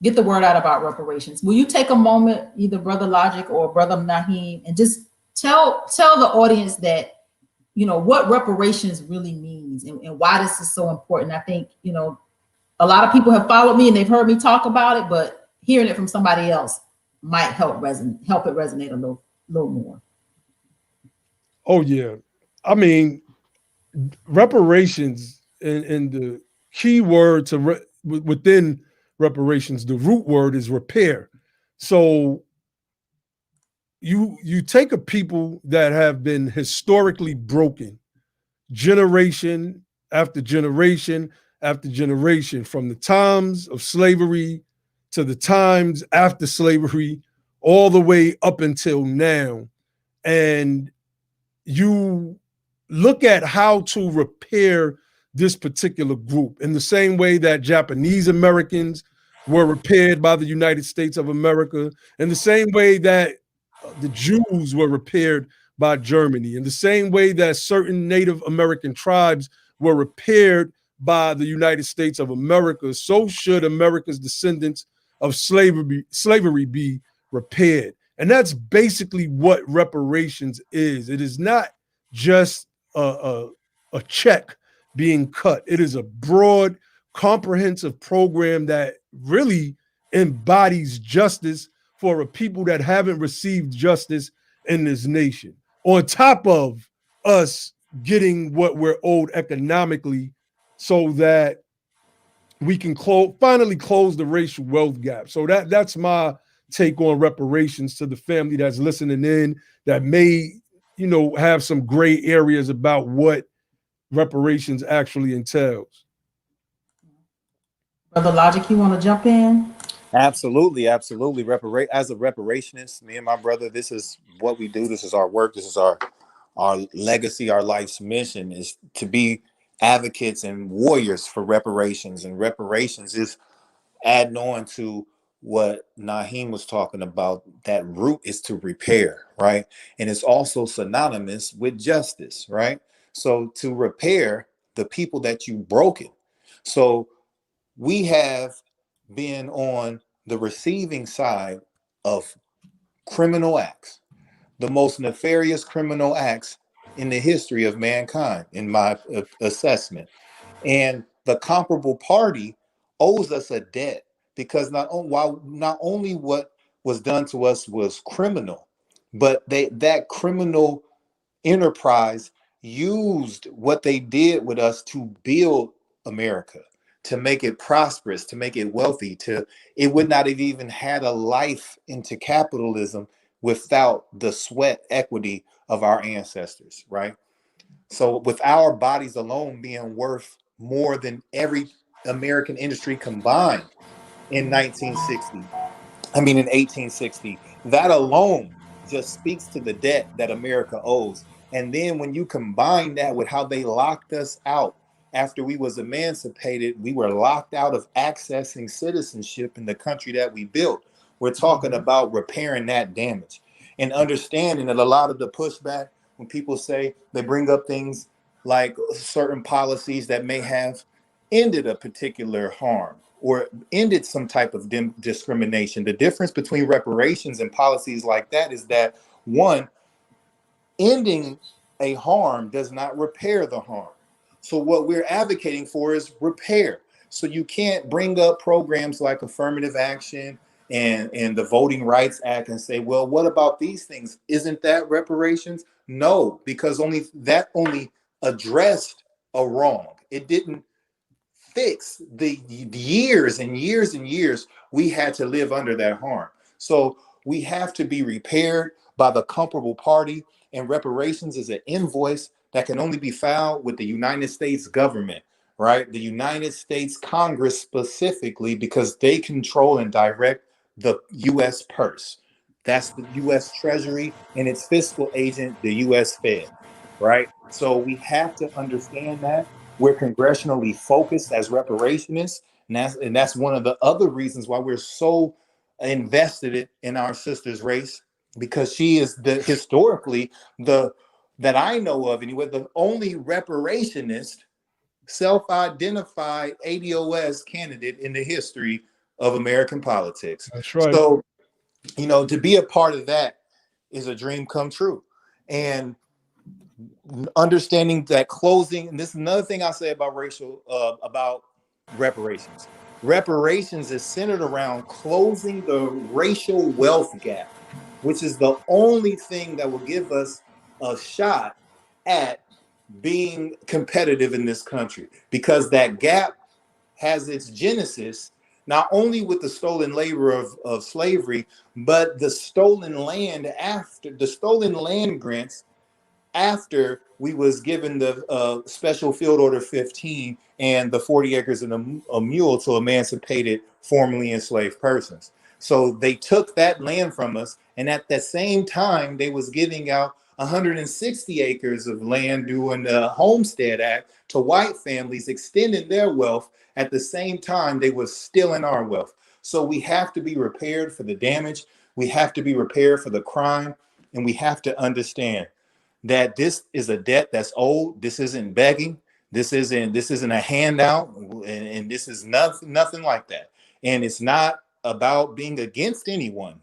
Will you take a moment, either Brother Logic or Brother Naheem, and just tell the audience that, what reparations really means and why this is so important? I think, a lot of people have followed me and they've heard me talk about it, but hearing it from somebody else might help it resonate a little more. Oh yeah, I mean reparations and the key word within reparations, the root word is repair. So you take a people that have been historically broken, generation after generation after generation, from the times of slavery to the times after slavery, all the way up until now. And you look at how to repair this particular group in the same way that Japanese Americans were repaired by the United States of America, in the same way that the Jews were repaired by Germany, in the same way that certain Native American tribes were repaired by the United States of America, so should America's descendants of slavery be repaired. And that's basically what reparations is. It is not just a check being cut. It is a broad, comprehensive program that really embodies justice for a people that haven't received justice in this nation. On top of us getting what we're owed economically, so that we can finally close the racial wealth gap. So that's my take on reparations to the family that's listening in, that may, have some gray areas about what reparations actually entails. Brother Logic, you want to jump in? Absolutely, absolutely. As a reparationist, me and my brother, this is what we do. This is our work. This is our legacy, our life's mission is to be advocates and warriors for reparations. And reparations is adding on to what Naheem was talking about. That root is to repair, right? And it's also synonymous with justice, right? So to repair the people that you've broken. So we have been on the receiving side of criminal acts, the most nefarious criminal acts in the history of mankind, in my assessment. And the comparable party owes us a debt, because not only what was done to us was criminal, but that criminal enterprise used what they did with us to build America, to make it prosperous, to make it wealthy, it would not have even had a life into capitalism without the sweat equity of our ancestors, right? So with our bodies alone being worth more than every American industry combined in 1960, in 1860, that alone just speaks to the debt that America owes. And then when you combine that with how they locked us out after we was emancipated, we were locked out of accessing citizenship in the country that we built. We're talking about repairing that damage and understanding that a lot of the pushback, when people say, they bring up things like certain policies that may have ended a particular harm or ended some type of discrimination. The difference between reparations and policies like that is that, one, ending a harm does not repair the harm. So what we're advocating for is repair. So you can't bring up programs like affirmative action and the Voting Rights Act and say, well, what about these things? Isn't that reparations? No, because only addressed a wrong. It didn't fix the years and years and years we had to live under that harm. So we have to be repaired by the comparable party, and reparations is an invoice that can only be filed with the United States government, right? The United States Congress specifically, because they control and direct the U.S. purse. That's the U.S. Treasury and its fiscal agent, the U.S. Fed, right? So we have to understand that we're congressionally focused as reparationists, and that's one of the other reasons why we're so invested in our sister's race, because she is historically the that I know of anyway, the only reparationist self-identified ADOS candidate in the history of American politics. That's right. So, to be a part of that is a dream come true. And understanding that closing, and this is another thing I say about reparations. Reparations is centered around closing the racial wealth gap, which is the only thing that will give us a shot at being competitive in this country, because that gap has its genesis not only with the stolen labor of slavery, but the stolen land after the stolen land grants after we was given the special field order 15 and the 40 acres and a mule to emancipated formerly enslaved persons. So they took that land from us, and at the same time they was giving out 160 acres of land during the Homestead Act to white families, extending their wealth. At the same time they was stealing our wealth. So we have to be repaired for the damage, we have to be repaired for the crime, and we have to understand that this is a debt that's owed. This isn't begging. This isn't a handout, and this is nothing like that. And it's not about being against anyone.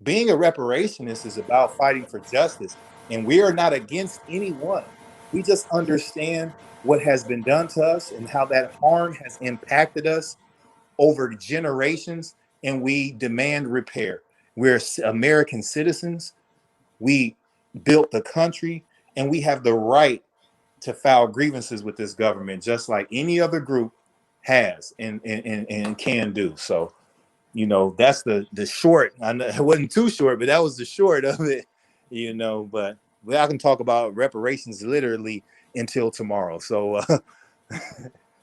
Being a reparationist is about fighting for justice, and we are not against anyone. We just understand what has been done to us and how that harm has impacted us over generations, and we demand repair. We're American citizens. We built the country, and we have the right to file grievances with this government, just like any other group has and can do. So, that's the short. I know it wasn't too short, but that was the short of it. But I can talk about reparations literally until tomorrow. So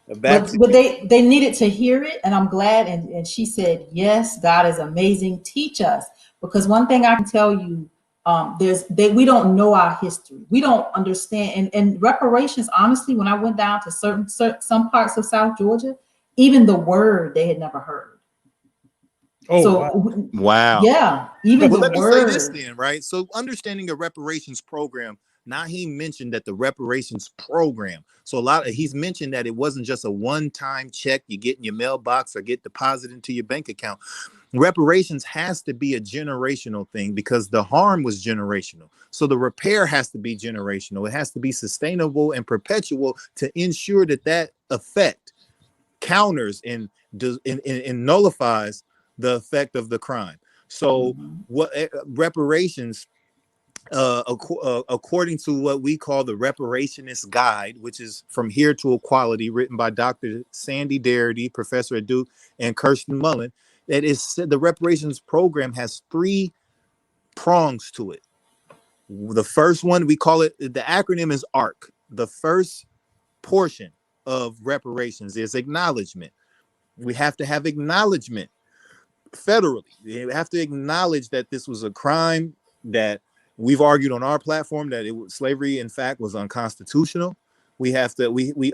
back to But they needed to hear it, and I'm glad. And she said, "Yes, God is amazing. Teach us." Because one thing I can tell you, we don't know our history. We don't understand. And reparations, honestly, when I went down to some parts of South Georgia, even the word they had never heard. Oh, So wow. yeah, even Well, the let me say this word. then, right? So understanding a reparations program, Naheem mentioned that the reparations program. So he's mentioned that it wasn't just a one-time check you get in your mailbox or get deposited into your bank account. Reparations has to be a generational thing because the harm was generational. So the repair has to be generational. It has to be sustainable and perpetual to ensure that effect counters and nullifies the effect of the crime. So what reparations, according to what we call the reparationist guide, which is From Here to Equality, written by Dr. Sandy Darity, professor at Duke, and Kirsten Mullen, that is the reparations program has 3 prongs to it. The first one, we call it, the acronym is ARC. The first portion of reparations is acknowledgement. We have to have acknowledgement federally. We have to acknowledge that this was a crime, that we've argued on our platform that slavery, in fact, was unconstitutional. We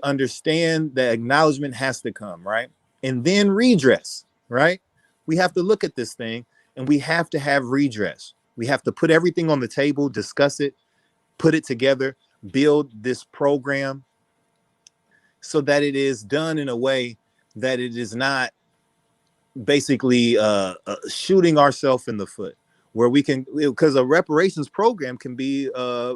understand that acknowledgement has to come, right? And then redress, right? We have to look at this thing, and we have to have redress. We have to put everything on the table, discuss it, put it together, build this program so that it is done in a way that it is not basically shooting ourselves in the foot, where we can, because a reparations program can be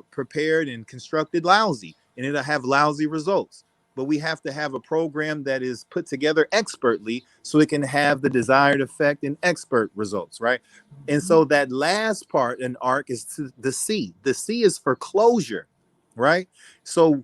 prepared and constructed lousy, and it'll have lousy results. But we have to have a program that is put together expertly so it can have the desired effect and expert results, right? And so that last part in ARC is the C. The C is for closure, right? So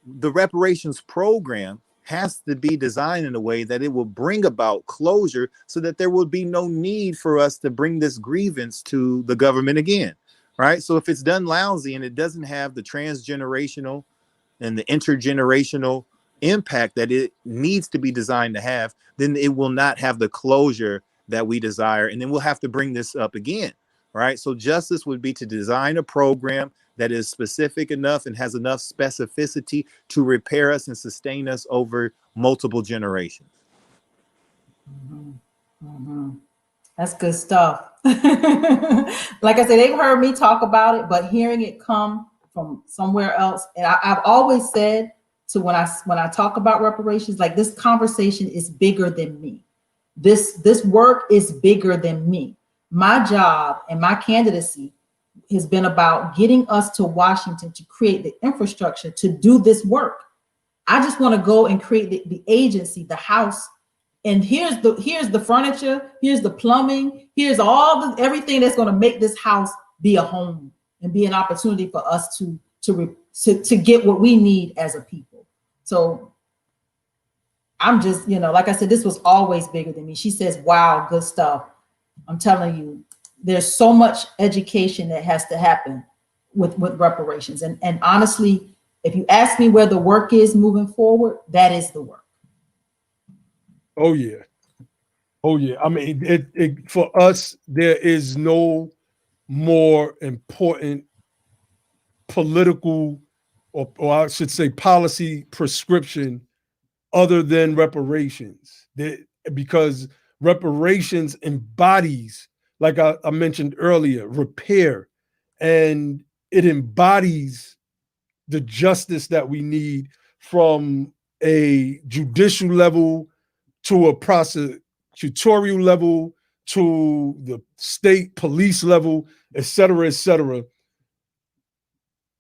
the reparations program has to be designed in a way that it will bring about closure so that there will be no need for us to bring this grievance to the government again, right? So if it's done lousy and it doesn't have the transgenerational and the intergenerational impact that it needs to be designed to have, then it will not have the closure that we desire. And then we'll have to bring this up again, right? So justice would be to design a program that is specific enough and has enough specificity to repair us and sustain us over multiple generations. That's good stuff. Like I said, they've heard me talk about it, but hearing it come from somewhere else, and I've always said to when I talk about reparations, like, this conversation is bigger than me. This work is bigger than me. My job and my candidacy has been about getting us to Washington to create the infrastructure to do this work. I just want to go and create the agency, the house. And here's the furniture, here's the plumbing, here's all the everything that's going to make this house be a home and be an opportunity for us to get what we need as a people. So I'm just, like I said, this was always bigger than me. She says, wow, good stuff. I'm telling you, there's so much education that has to happen with reparations. And honestly, if you ask me where the work is moving forward, that is the work. Oh yeah. Oh yeah. I mean, it for us, there is no more important political or I should say policy prescription other than reparations. Because reparations embodies, like I mentioned earlier, repair, and it embodies the justice that we need from a judicial level to a prosecutorial level to the state police level, et cetera, et cetera.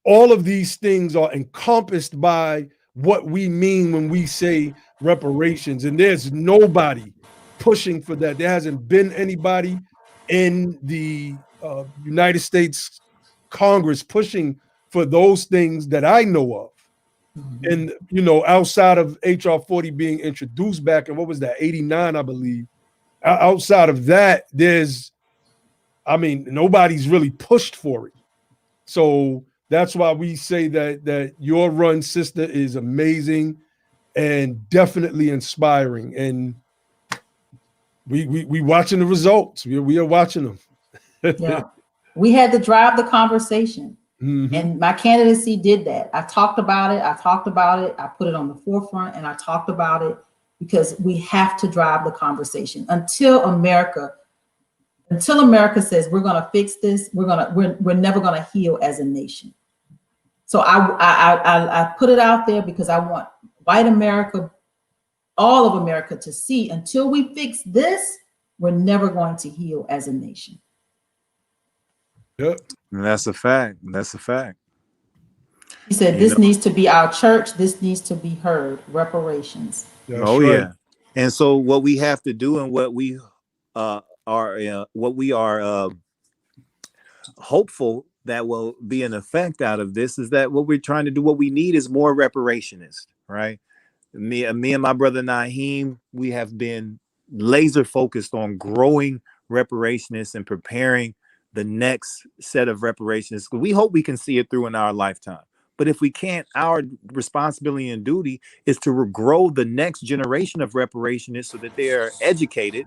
All of these things are encompassed by what we mean when we say reparations. And there's nobody pushing for that. There hasn't been anybody in the United States Congress pushing for those things that I know of. And, outside of HR 40 being introduced back in, what was that, 89, I believe. Outside of that, nobody's really pushed for it. So that's why we say that your run, sister, is amazing and definitely inspiring. And we watching the results. We are watching them. Yeah. We had to drive the conversation. Mm-hmm. And my candidacy did that. I talked about it. I put it on the forefront and I talked about it because we have to drive the conversation until America says we're going to fix this. We're never going to heal as a nation. So I put it out there because I want white America, all of America, to see until we fix this, we're never going to heal as a nation. Yep. That's a fact. That's a fact. He said, this needs to be our church. This needs to be heard. Reparations. That's right. Yeah. And so what we have to do and what we are hopeful that will be an effect out of this is that what we're trying to do, what we need is more reparationists, right? Me and my brother Naheem, we have been laser focused on growing reparationists and preparing the next set of reparations. We hope we can see it through in our lifetime. But if we can't, our responsibility and duty is to grow the next generation of reparationists so that they are educated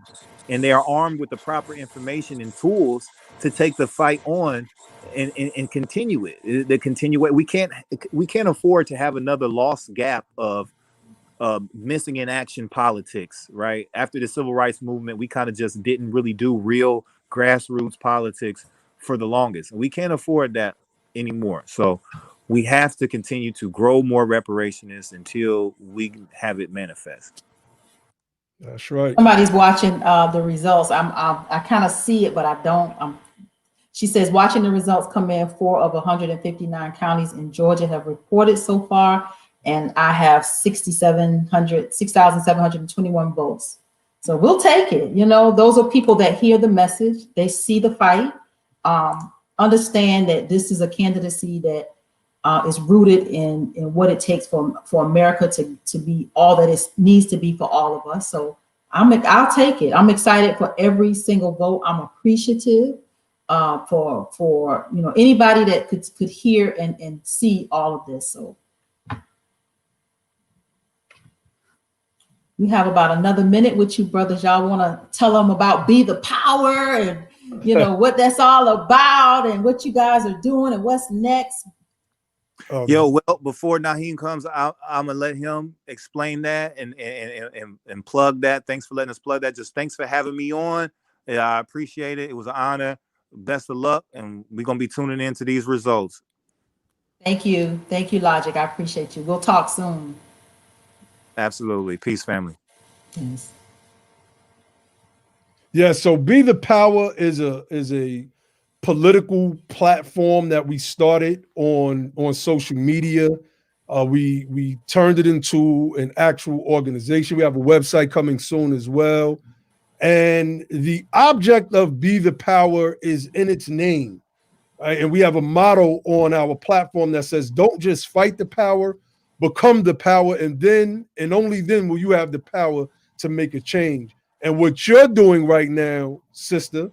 and they are armed with the proper information and tools to take the fight on and continue it. We can't afford to have another lost gap of missing in action politics, right? After the civil rights movement, we kind of just didn't really do real grassroots politics for the longest. We can't afford that anymore. So we have to continue to grow more reparationists until we have it manifest. That's right. Somebody's watching the results. I kind of see it, but I don't. She says, watching the results come in, 4 of 159 counties in Georgia have reported so far, and I have 6,721 votes. So we'll take it. Those are people that hear the message. They see the fight, understand that this is a candidacy that is rooted in what it takes for America to be all that it needs to be for all of us. So I'll take it. I'm excited for every single vote. I'm appreciative for anybody that could hear and see all of this. So we have about another minute with you, brothers. Y'all want to tell them about Be the Power and what that's all about and what you guys are doing and what's next? Well, before Naheem comes, I'm gonna let him explain that and plug that. Thanks for letting us plug that. Just thanks for having me on. Yeah, I appreciate it. It was an honor. Best of luck, and we're gonna be tuning into these results. Thank you, Logic. I appreciate you. We'll talk soon. Absolutely. Peace, family. Yes. Yeah. So Be the Power is a political platform that we started on social media. We turned it into an actual organization. We have a website coming soon as well. And the object of Be the Power is in its name. Right? And we have a motto on our platform that says, don't just fight the power, become the power. And then, and only then will you have the power to make a change. And what you're doing right now, sister,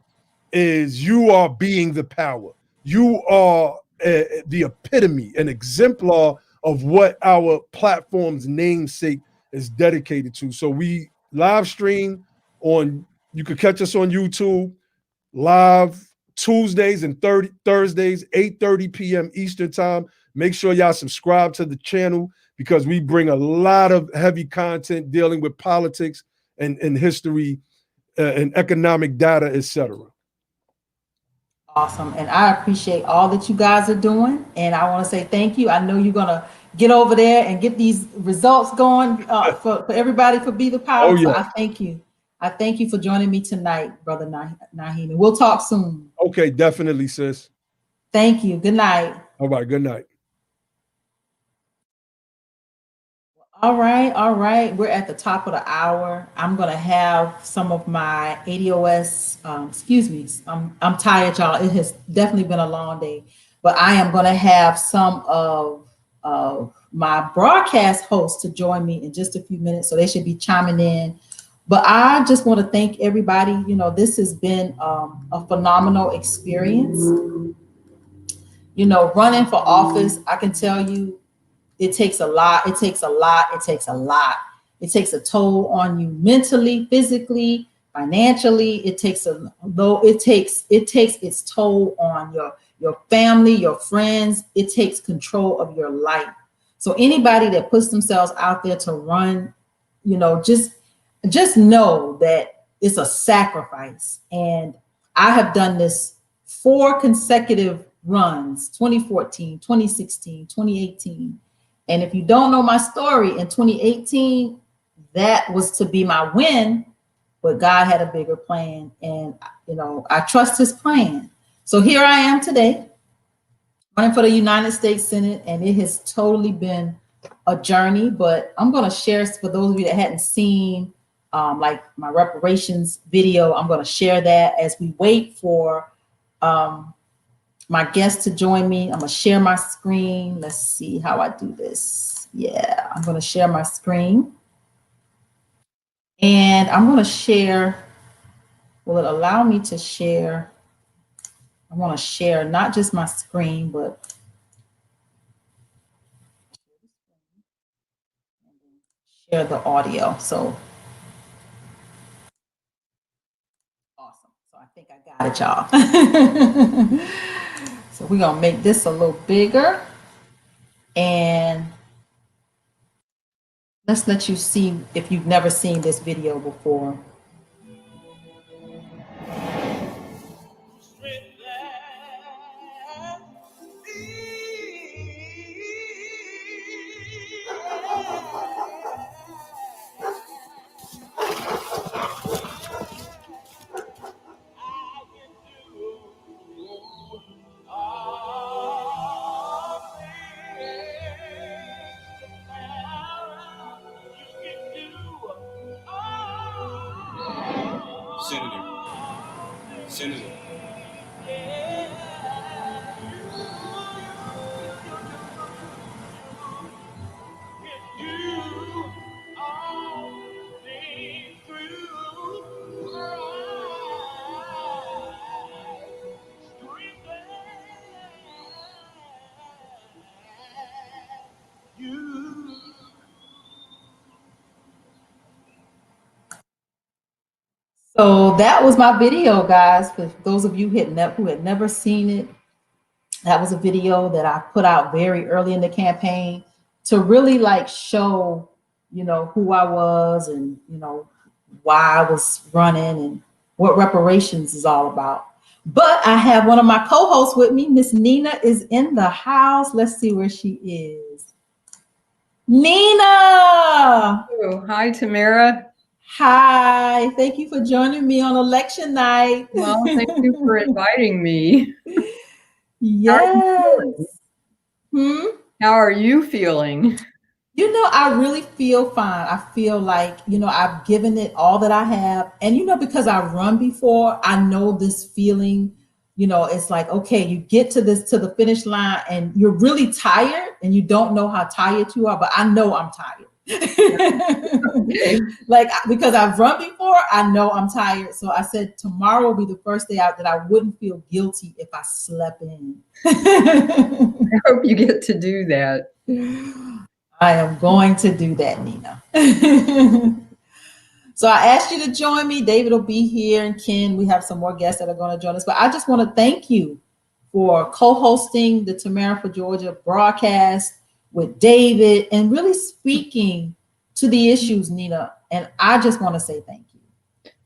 is you are being the power. You are the epitome, an exemplar of what our platform's namesake is dedicated to. So we live stream on, you could catch us on YouTube live Tuesdays and Thursdays, 8:30 p.m. Eastern time. Make sure y'all subscribe to the channel because we bring a lot of heavy content dealing with politics and history and economic data, etc. Awesome. And I appreciate all that you guys are doing. And I want to say thank you. I know you're going to get over there and get these results going for everybody for Be the Power. Oh, yeah. So I thank you. I thank you for joining me tonight, Brother Naheem. And we'll talk soon. Okay, definitely, sis. Thank you. Good night. All right, good night. All right. We're at the top of the hour. I'm gonna have some of my ADOS. Excuse me. I'm tired, y'all. It has definitely been a long day, but I am gonna have some of my broadcast hosts to join me in just a few minutes, so they should be chiming in. But I just want to thank everybody. You know, this has been a phenomenal experience. You know, running for office, I can tell you, it takes a lot. It takes a lot. It takes a lot. It takes a toll on you mentally, physically, financially. It takes its toll on your family, your friends. It takes control of your life. So anybody that puts themselves out there to run, you know, just know that it's a sacrifice. And I have done this 4 consecutive runs, 2014, 2016, 2018. And if you don't know my story, in 2018, that was to be my win, but God had a bigger plan. And, you know, I trust his plan. So here I am today, running for the United States Senate, and it has totally been a journey. But I'm going to share, for those of you that hadn't seen, like my reparations video, I'm going to share that as we wait for my guest to join me. I'm going to share my screen. Let's see how I do this. Yeah, I'm going to share my screen. And I'm going to share, will it allow me to share? I want to share not just my screen, but share the audio. So awesome. So I think I got it, y'all. So we're going to make this a little bigger. And let's let you see if you've never seen this video before. Senator. So that was my video, guys. For those of you who had never seen it, that was a video that I put out very early in the campaign to really like show, you know, who I was and, you know, why I was running and what reparations is all about. But I have one of my co-hosts with me. Miss Nina is in the house. Let's see where she is. Nina! Oh, hi, Tamara. Hi, thank you for joining me on election night. Well, thank you for inviting me. Yes. How are you feeling? I really feel fine. I feel like, I've given it all that I have. And, because I've run before, I know this feeling, it's like, okay, you get to the finish line and you're really tired and you don't know how tired you are, but I know I'm tired. Okay. Like, because I've run before, I know I'm tired. So I said tomorrow will be the first day out that I wouldn't feel guilty if I slept in. I hope you get to do that. I am going to do that, Nina. So I asked you to join me. David will be here, and Ken. We have some more guests that are going to join us. But I just want to thank you for co-hosting the Tamara for Georgia broadcast with David and really speaking to the issues, Nina. And I just want to say thank you.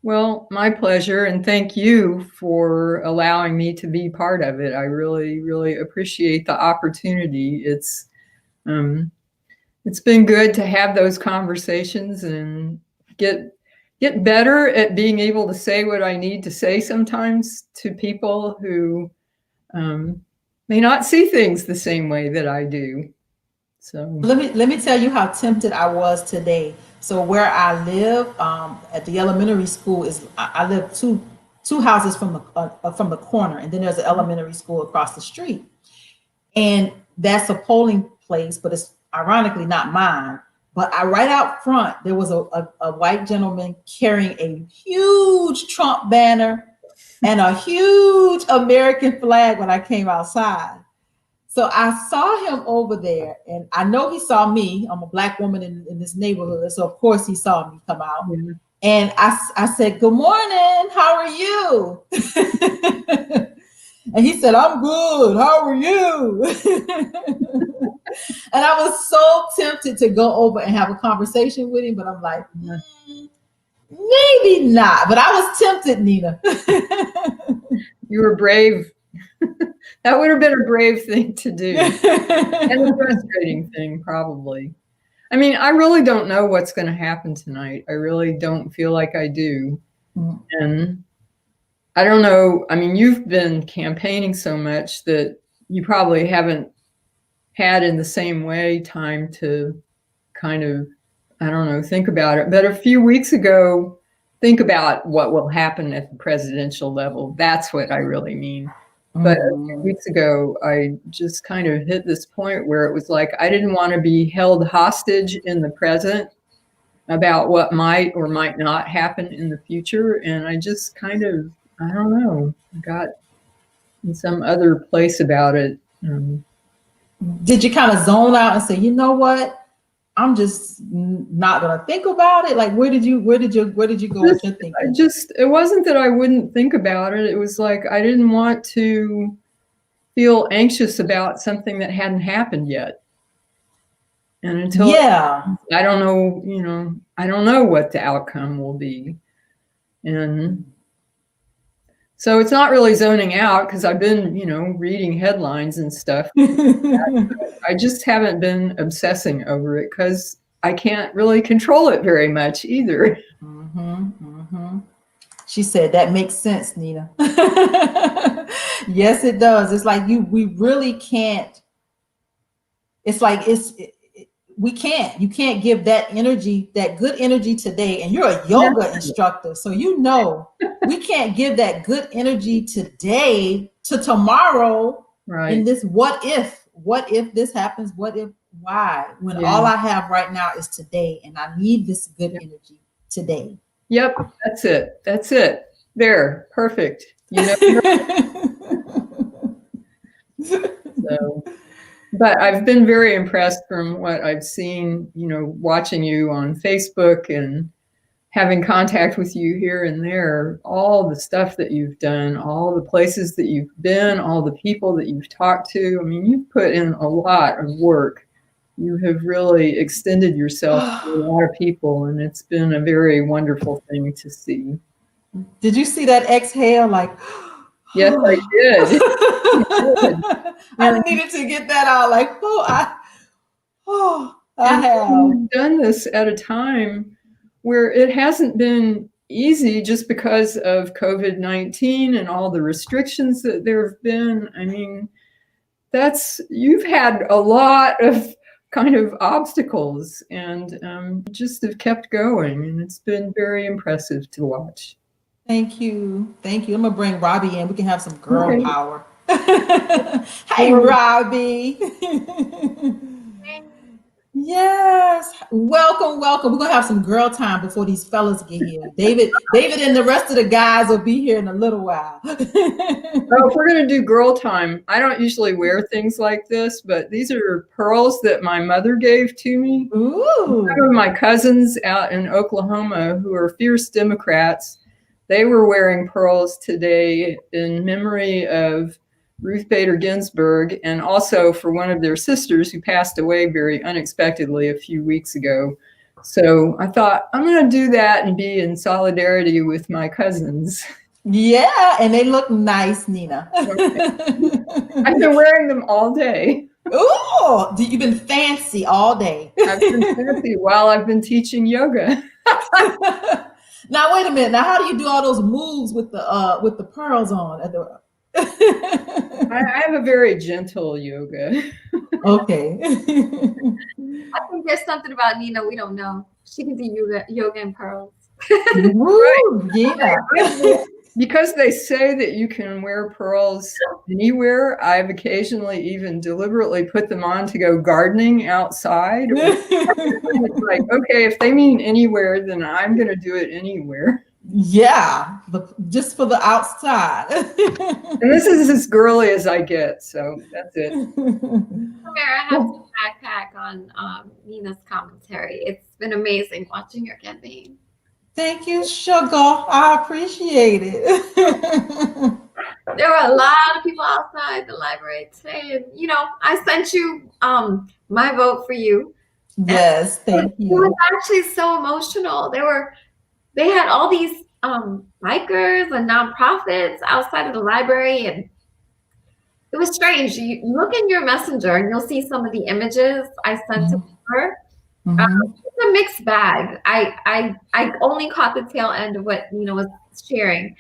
Well, my pleasure, and thank you for allowing me to be part of it. I really, really appreciate the opportunity. It's been good to have those conversations and get better at being able to say what I need to say sometimes to people who may not see things the same way that I do. So let me tell you how tempted I was today. So where I live at the elementary school I live two houses from the corner, and then there's an elementary school across the street, and that's a polling place, but it's ironically not mine. But right out front, there was a white gentleman carrying a huge Trump banner and a huge American flag when I came outside. So I saw him over there, and I know he saw me. I'm a Black woman in this neighborhood, so of course he saw me come out. Yeah. And I said, "Good morning, how are you?" And he said, "I'm good, how are you?" And I was so tempted to go over and have a conversation with him, but I'm like, maybe not. But I was tempted, Nina. You were brave. That would have been a brave thing to do. And a frustrating thing, probably. I mean, I really don't know what's going to happen tonight. I really don't feel like I do. Mm-hmm. And I don't know. I mean, you've been campaigning so much that you probably haven't had in the same way time to kind of, I don't know, think about it. But a few weeks ago, think about what will happen at the presidential level. That's what I really mean. But a few weeks ago, I just kind of hit this point where it was like I didn't want to be held hostage in the present about what might or might not happen in the future. And I just kind of, I don't know, got in some other place about it. Did you kind of zone out and say, you know what? I'm just not gonna think about it. Like, where did you go with your thinking? It wasn't that I wouldn't think about it. It was like I didn't want to feel anxious about something that hadn't happened yet. And until I don't know, I don't know what the outcome will be. And so it's not really zoning out because I've been, reading headlines and stuff. I just haven't been obsessing over it because I can't really control it very much either. She said, that makes sense, Nina. Yes, it does. It's like we really can't. It's like you can't give that energy, that good energy today. And you're a yoga instructor. So, we can't give that good energy today to tomorrow. Right. In this, what if this happens? Why? When all I have right now is today, and I need this good energy today. Yep. That's it. There. Perfect. So. But I've been very impressed from what I've seen, watching you on Facebook and having contact with you here and there, all the stuff that you've done, all the places that you've been, all the people that you've talked to. I mean, you've put in a lot of work. You have really extended yourself to a lot of people, and it's been a very wonderful thing to see. Did you see that exhale? Like, yes, I did. I needed to get that out. Like, I have. We've done this at a time where it hasn't been easy just because of COVID-19 and all the restrictions that there have been. I mean, you've had a lot of kind of obstacles, and you just have kept going, and it's been very impressive to watch. Thank you. Thank you. I'm gonna bring Robbie in. We can have some girl power. Hey, Hello. Robbie. Yes. Welcome, welcome. We're gonna have some girl time before these fellas get here. David and the rest of the guys will be here in a little while. So if we're going to do girl time, I don't usually wear things like this, but these are pearls that my mother gave to me. Ooh. Some of my cousins out in Oklahoma who are fierce Democrats, they were wearing pearls today in memory of Ruth Bader Ginsburg, and also for one of their sisters who passed away very unexpectedly a few weeks ago. So I thought, I'm going to do that and be in solidarity with my cousins. Yeah, and they look nice, Nina. I've been wearing them all day. Ooh, you've been fancy all day. I've been fancy while I've been teaching yoga. Now wait a minute. Now how do you do all those moves with the pearls on? I have a very gentle yoga. Okay. I think there's something about Nina we don't know. She can do yoga and pearls. Woo, yeah. Because they say that you can wear pearls anywhere, I've occasionally even deliberately put them on to go gardening outside. It's like, okay, if they mean anywhere, then I'm going to do it anywhere. Yeah, just for the outside. And this is as girly as I get, so that's it. Tamara, I have to backpack on Nina's commentary. It's been amazing watching your campaign. Thank you, sugar. I appreciate it. There were a lot of people outside the library today, and I sent you my vote for you. Yes, thank It was you. actually so emotional. They had all these bikers and nonprofits outside of the library, and it was strange. You look in your messenger and you'll see some of the images I sent to her. It's a mixed bag. I only caught the tail end of what Nina was sharing,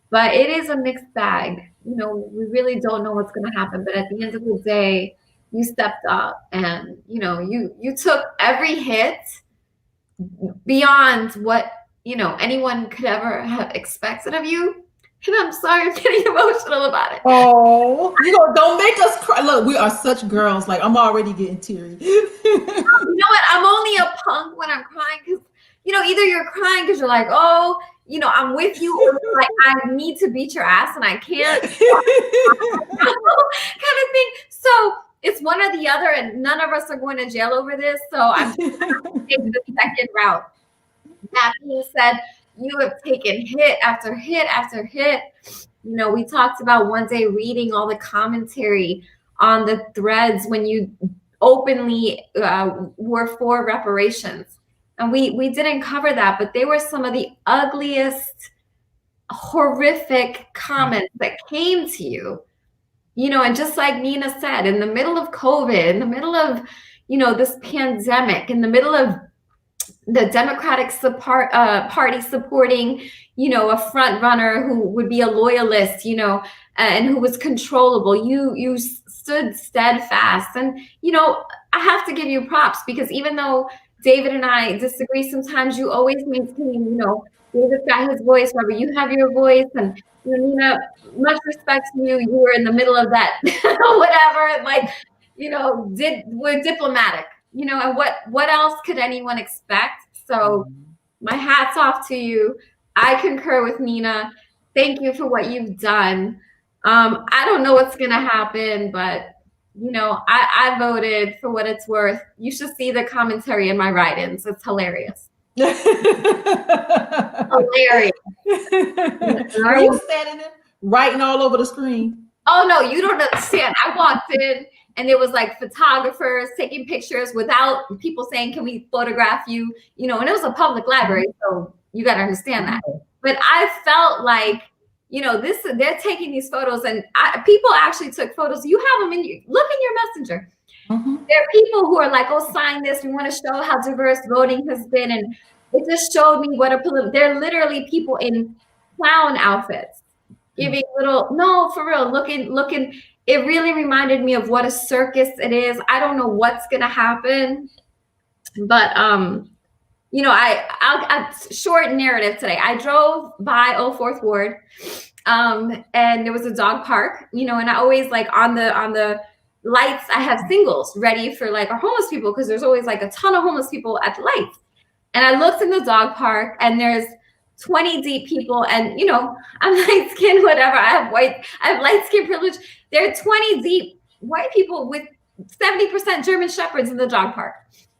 but it is a mixed bag. We really don't know what's going to happen, but at the end of the day, you stepped up, and you took every hit beyond what anyone could ever have expected of you. And I'm sorry, I'm getting emotional about it. Oh, don't make us cry. Look, we are such girls. Like, I'm already getting teary. You know what? I'm only a punk when I'm crying, because either you're crying because you're like, oh, I'm with you, or like, I need to beat your ass and I can't, kind of thing. So it's one or the other, and none of us are going to jail over this. So I'm taking the second route. That being said, you have taken hit after hit after hit. We talked about one day reading all the commentary on the threads when you openly were for reparations. And we didn't cover that, but they were some of the ugliest, horrific comments that came to you. And just like Nina said, in the middle of COVID, in the middle of, this pandemic, in the middle of the Democratic Party supporting, a front runner who would be a loyalist, and who was controllable. You stood steadfast. And, I have to give you props, because even though David and I disagree sometimes, you always maintain, David's got his voice, Robert, you have your voice. And Nina, much respect to you. You were in the middle of that, whatever, like, we're diplomatic. And what else could anyone expect? So my hat's off to you. I concur with Nina. Thank you for what you've done. I don't know what's going to happen, but, I voted. For what it's worth. You should see the commentary in my write-ins. It's hilarious. Hilarious. Are you standing there writing all over the screen? Oh, no, you don't understand. I walked in, and there was like photographers taking pictures without people saying, can we photograph you? And it was a public library, so you got to understand that. But I felt like, they're taking these photos, and people actually took photos. You have them look in your messenger. There are people who are like, oh, sign this. We want to show how diverse voting has been. And it just showed me they're literally people in clown outfits. Giving no, for real, looking, it really reminded me of what a circus it is. I don't know what's gonna happen, but you know, I'll short narrative today. I drove by Old Fourth Ward, and there was a dog park, you know, and I always like on the lights, I have singles ready for like our homeless people, because there's always like a ton of homeless people at the lights. And I looked in the dog park, and there's 20 deep people, and you know, I'm light skinned, whatever. I have light skin privilege. There are 20 deep white people with 70% German Shepherds in the dog park,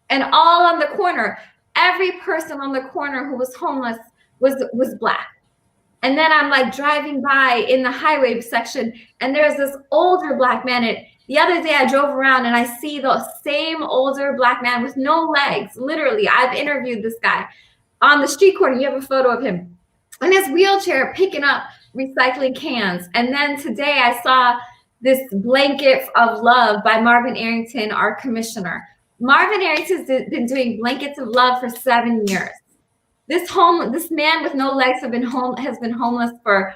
and all on the corner. Every person on the corner who was homeless was Black. And then I'm like driving by in the highway section, and there's this older Black man. And the other day I drove around and I see the same older Black man with no legs. Literally, I've interviewed this guy on the street corner. You have a photo of him in his wheelchair picking up recycling cans. And then today I saw this blanket of love by Marvin Arrington, our commissioner. Marvin Arrington's been doing blankets of love for 7 years. This man with no legs has been homeless for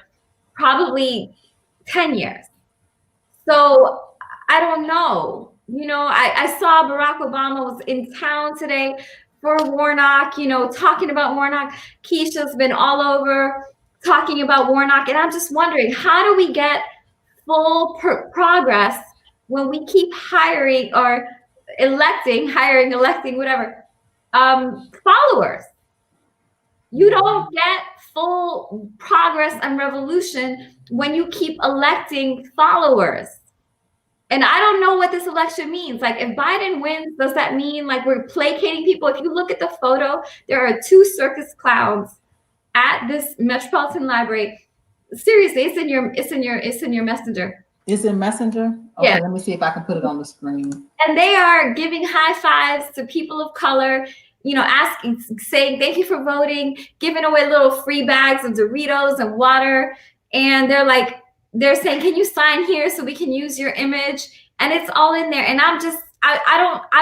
probably 10 years. So I don't know. You know, I saw Barack Obama was in town today for Warnock, you know, talking about Warnock. Keisha's been all over talking about Warnock. And I'm just wondering, how do we get full progress when we keep hiring, whatever, followers? You don't get full progress and revolution when you keep electing followers. And I don't know what this election means. Like, if Biden wins, does that mean like we're placating people? If you look at the photo, there are 2 circus clowns at this Metropolitan Library. Seriously, it's in your messenger. It's in Messenger? Okay, Yeah. let me see if I can put it on the screen. And they are giving high fives to people of color, you know, saying thank you for voting, giving away little free bags of Doritos and water. And they're saying, can you sign here so we can use your image? And it's all in there. And I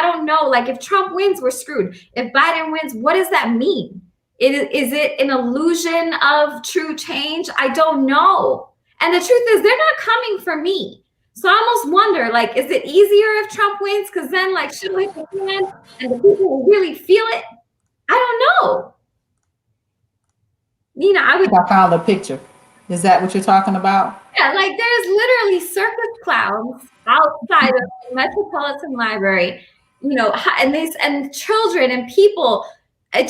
don't know. Like, if Trump wins, we're screwed. If Biden wins, what does that mean? Is it an illusion of true change? I don't know. And the truth is, they're not coming for me. So I almost wonder, like, is it easier if Trump wins? Because then, like, she'll hit the fan and the people will really feel it. I don't know. Nina, I found a picture. Is that what you're talking about? Yeah, like there's literally circus clowns outside of the Metropolitan Library, you know, and children and people. I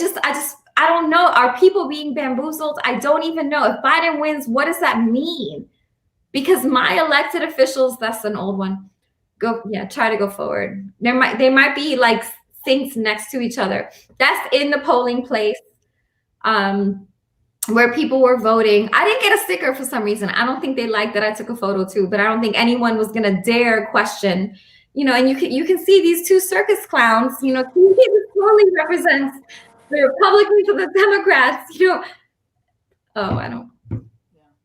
don't know. Are people being bamboozled? I don't even know. If Biden wins, what does that mean? Because my elected officials, that's an old one. Try to go forward. They might be like sinks next to each other. That's in the polling place. Where people were voting. I didn't get a sticker for some reason. I don't think they liked that I took a photo too, but I don't think anyone was gonna dare question, you know, and you can see these 2 circus clowns, you know, this totally represents the Republicans and the Democrats, you know. Oh, I don't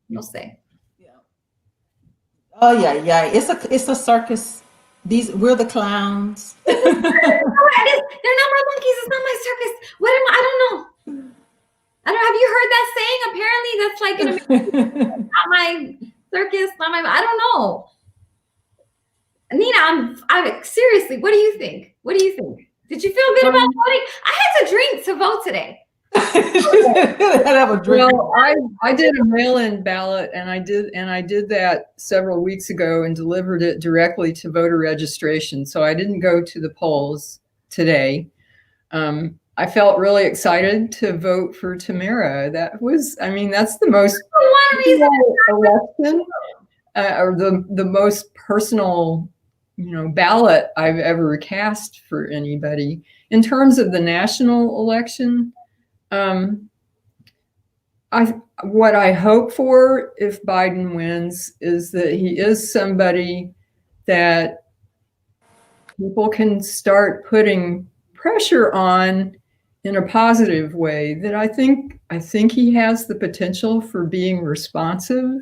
no say. Yeah. Oh yeah. It's a circus. We're the clowns. They're not my monkeys, it's not my circus. I don't know. Have you heard that saying? Apparently that's like not my circus, I don't know. Nina, I'm seriously, what do you think? Did you feel good about voting? I had to drink to vote today. Well, I did a mail-in ballot, and I did that several weeks ago and delivered it directly to voter registration. So I didn't go to the polls today. I felt really excited to vote for Tamara. That's the most election or the most personal, you know, ballot I've ever cast for anybody. In terms of the national election, what I hope for if Biden wins is that he is somebody that people can start putting pressure on in a positive way. That I think he has the potential for being responsive,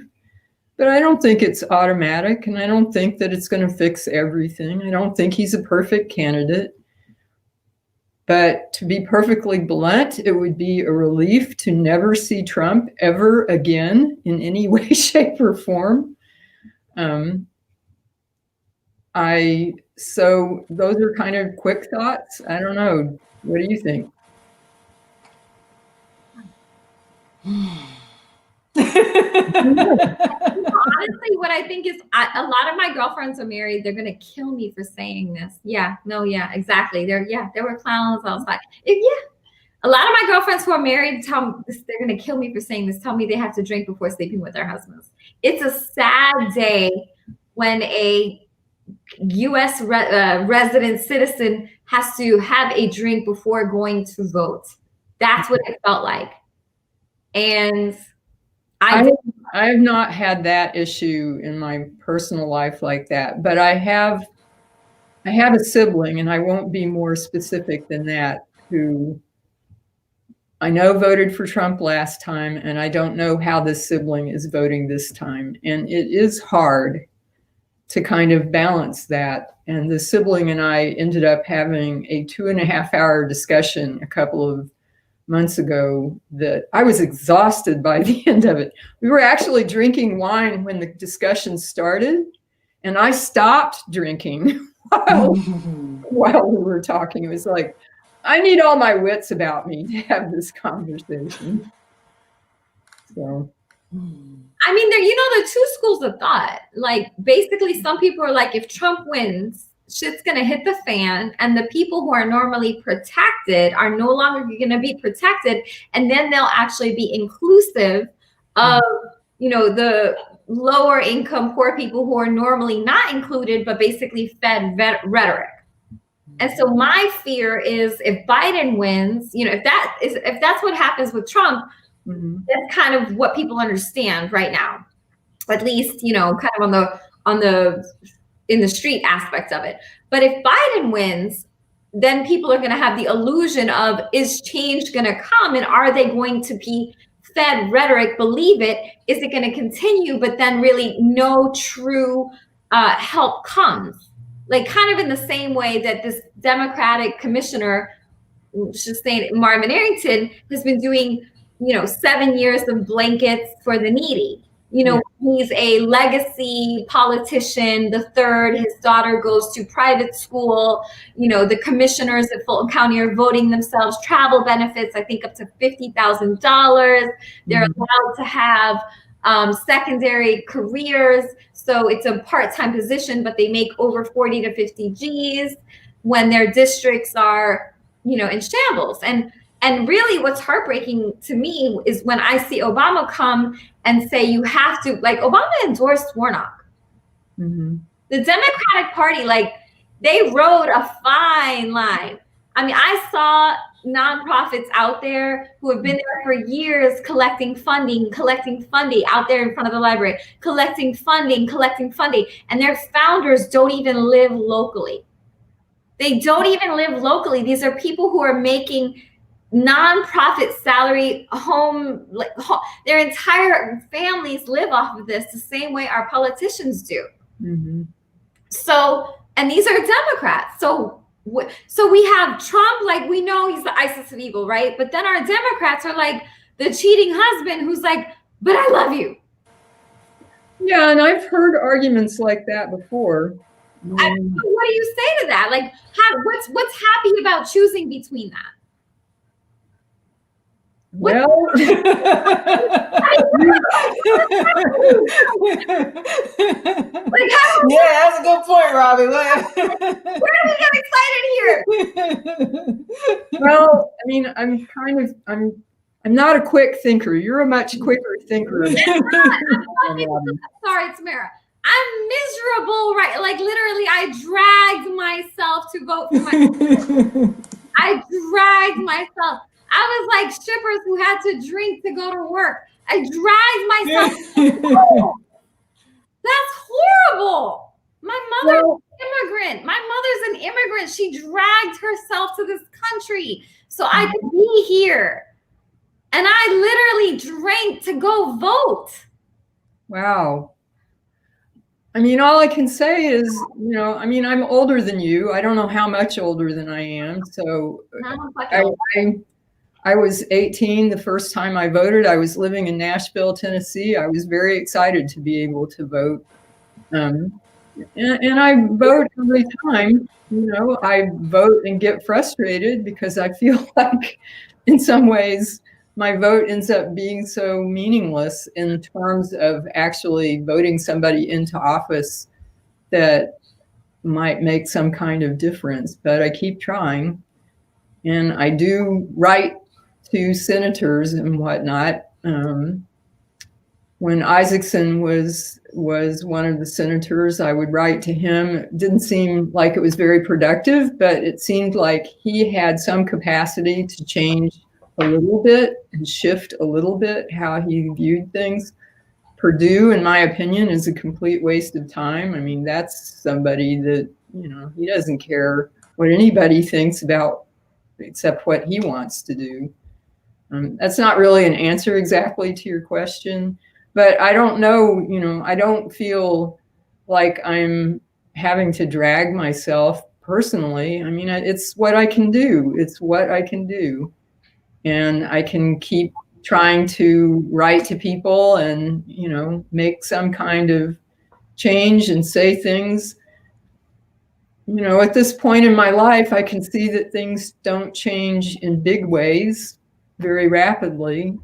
but I don't think it's automatic, and I don't think that it's going to fix everything. I don't think he's a perfect candidate. But to be perfectly blunt, it would be a relief to never see Trump ever again in any way, shape, or form. So those are kind of quick thoughts. I don't know. What do you think? Honestly, what I think is a lot of my girlfriends are married. They're gonna kill me for saying this. Yeah, no, yeah, exactly. There were clowns. I was like, a lot of my girlfriends who are married tell me this, they're gonna kill me for saying this. Tell me they have to drink before sleeping with their husbands. It's a sad day when a U.S. Resident citizen has to have a drink before going to vote. That's what it felt like, and I have not had that issue in my personal life like that, but I have a sibling, and I won't be more specific than that, who I know voted for Trump last time, and I don't know how this sibling is voting this time. And it is hard to kind of balance that. And the sibling and I ended up having a 2.5-hour discussion a couple of months ago that I was exhausted by the end of it. We were actually drinking wine when the discussion started, and I stopped drinking while we were talking. It was like, I need all my wits about me to have this conversation. So, I mean, there are two schools of thought. Like, basically, some people are like, if Trump wins, shit's gonna hit the fan, and the people who are normally protected are no longer gonna be protected, and then they'll actually be inclusive of, the lower income poor people who are normally not included, but basically fed rhetoric. And so my fear is if Biden wins, if that's what happens with Trump, that's kind of what people understand right now, at least, kind of on the in the street aspect of it. But if Biden wins, then people are going to have the illusion of, is change going to come, and are they going to be fed rhetoric, believe it? Is it going to continue, but then really no true help comes? Like, kind of in the same way that this Democratic commissioner, just saying, Marvin Arrington, has been doing, 7 years of blankets for the needy. He's a legacy politician. The third, his daughter goes to private school. The commissioners at Fulton County are voting themselves travel benefits, I think up to $50,000. They're allowed to have secondary careers. So it's a part-time position, but they make over 40 to 50 G's when their districts are, in shambles. And really what's heartbreaking to me is when I see Obama come and say, you have to, like, Obama endorsed Warnock. The Democratic Party, like, they rode a fine line. I mean, I saw nonprofits out there who have been there for years collecting funding out there in front of the library, collecting funding. And their founders don't even live locally. They don't even live locally. These are people who are making nonprofit salary their entire families live off of this the same way our politicians do. So, and these are Democrats. So we have Trump, like, we know he's the ISIS of evil, right? But then our Democrats are like the cheating husband who's like, but I love you. Yeah, and I've heard arguments like that before. What do you say to that? Like, what's happy about choosing between that? Well, yeah, that's a good point, Robbie. Where do we get excited here? Well, I mean, I'm not a quick thinker. You're a much quicker thinker. Sorry, Tamara. I'm miserable, right? Like, literally, I dragged myself to vote for myself. I dragged myself. I was like strippers who had to drink to go to work. I dragged myself. That's horrible. My mother's an immigrant. My mother's an immigrant. She dragged herself to this country so I could be here. And I literally drank to go vote. Wow. I mean, all I can say is, I'm older than you. I don't know how much older than I am. So I was 18 the first time I voted. I was living in Nashville, Tennessee. I was very excited to be able to vote. And I vote every time. I vote and get frustrated because I feel like in some ways my vote ends up being so meaningless in terms of actually voting somebody into office that might make some kind of difference. But I keep trying, and I do write to senators and whatnot. When Isaacson was one of the senators, I would write to him. It didn't seem like it was very productive, but it seemed like he had some capacity to change a little bit and shift a little bit how he viewed things. Purdue, in my opinion, is a complete waste of time. I mean, that's somebody that, he doesn't care what anybody thinks about except what he wants to do. That's not really an answer exactly to your question, but I don't know, I don't feel like I'm having to drag myself personally. I mean, it's what I can do. It's what I can do. And I can keep trying to write to people and, make some kind of change and say things. At this point in my life, I can see that things don't change in big ways very rapidly.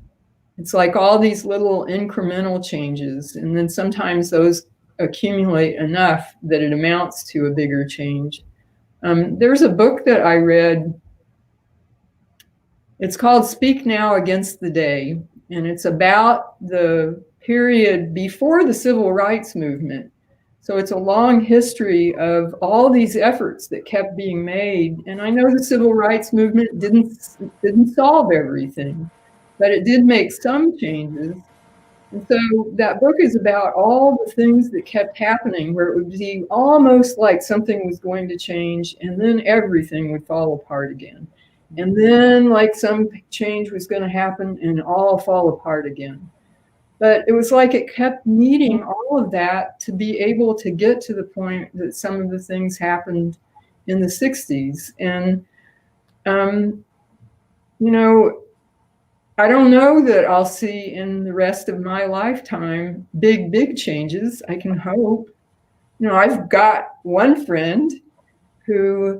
It's like all these little incremental changes, and then sometimes those accumulate enough that it amounts to a bigger change. There's a book that I read. It's called Speak Now Against the Day, and it's about the period before the civil rights movement. So it's a long history of all these efforts that kept being made. And I know the civil rights movement didn't solve everything, but it did make some changes. And so that book is about all the things that kept happening, where it would be almost like something was going to change and then everything would fall apart again. And then like some change was going to happen and all fall apart again. But it was like it kept needing all of that to be able to get to the point that some of the things happened in the 60s. And, I don't know that I'll see in the rest of my lifetime big changes. I can hope. I've got one friend who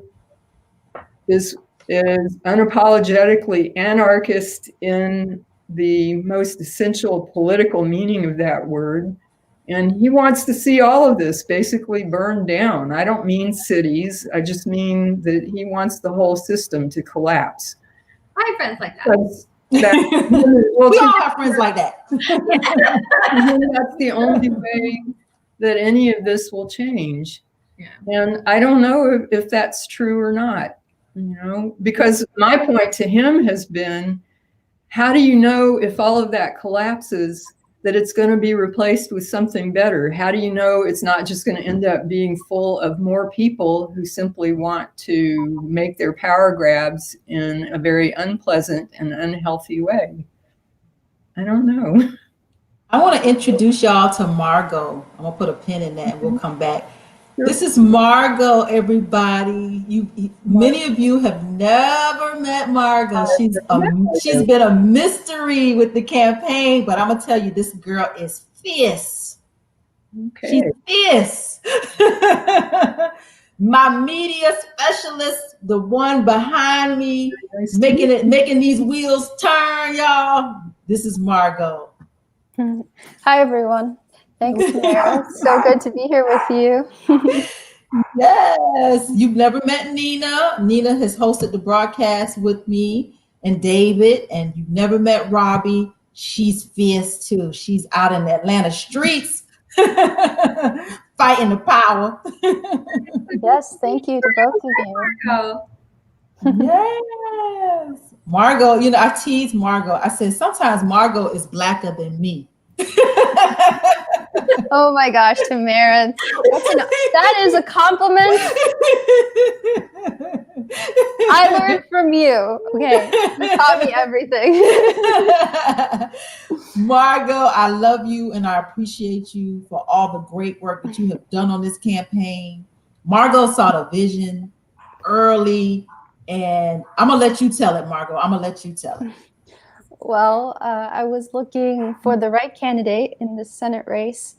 is unapologetically anarchist in the most essential political meaning of that word. And he wants to see all of this basically burned down. I don't mean cities. I just mean that he wants the whole system to collapse. I have friends like that. We all have friends like that. That's the only way that any of this will change. Yeah. And I don't know if that's true or not, because my point to him has been, how do you know if all of that collapses that it's going to be replaced with something better? How do you know it's not just going to end up being full of more people who simply want to make their power grabs in a very unpleasant and unhealthy way? I don't know. I want to introduce y'all to Margot. I'm gonna put a pin in that and we'll come back. This is Margot, everybody. Many of you have never met Margot. She's been a mystery with the campaign, but I'm gonna tell you, this girl is fierce. Okay. She's fierce. My media specialist, the one behind me, making these wheels turn, y'all. This is Margot. Hi, everyone. Thanks, Tamara. So good to be here with you. Yes. You've never met Nina. Nina has hosted the broadcast with me and David, and you've never met Robbie. She's fierce too. She's out in the Atlanta streets fighting the power. Yes, thank you to both of you. Yes. Margot, I tease Margot. I said, sometimes Margot is blacker than me. Oh my gosh, Tamara. That is a compliment. I learned from you. Okay. You taught me everything. Margot, I love you and I appreciate you for all the great work that you have done on this campaign. Margot saw the vision early, and I'm going to let you tell it, Margot. I'm going to let you tell it. Well, I was looking for the right candidate in the Senate race,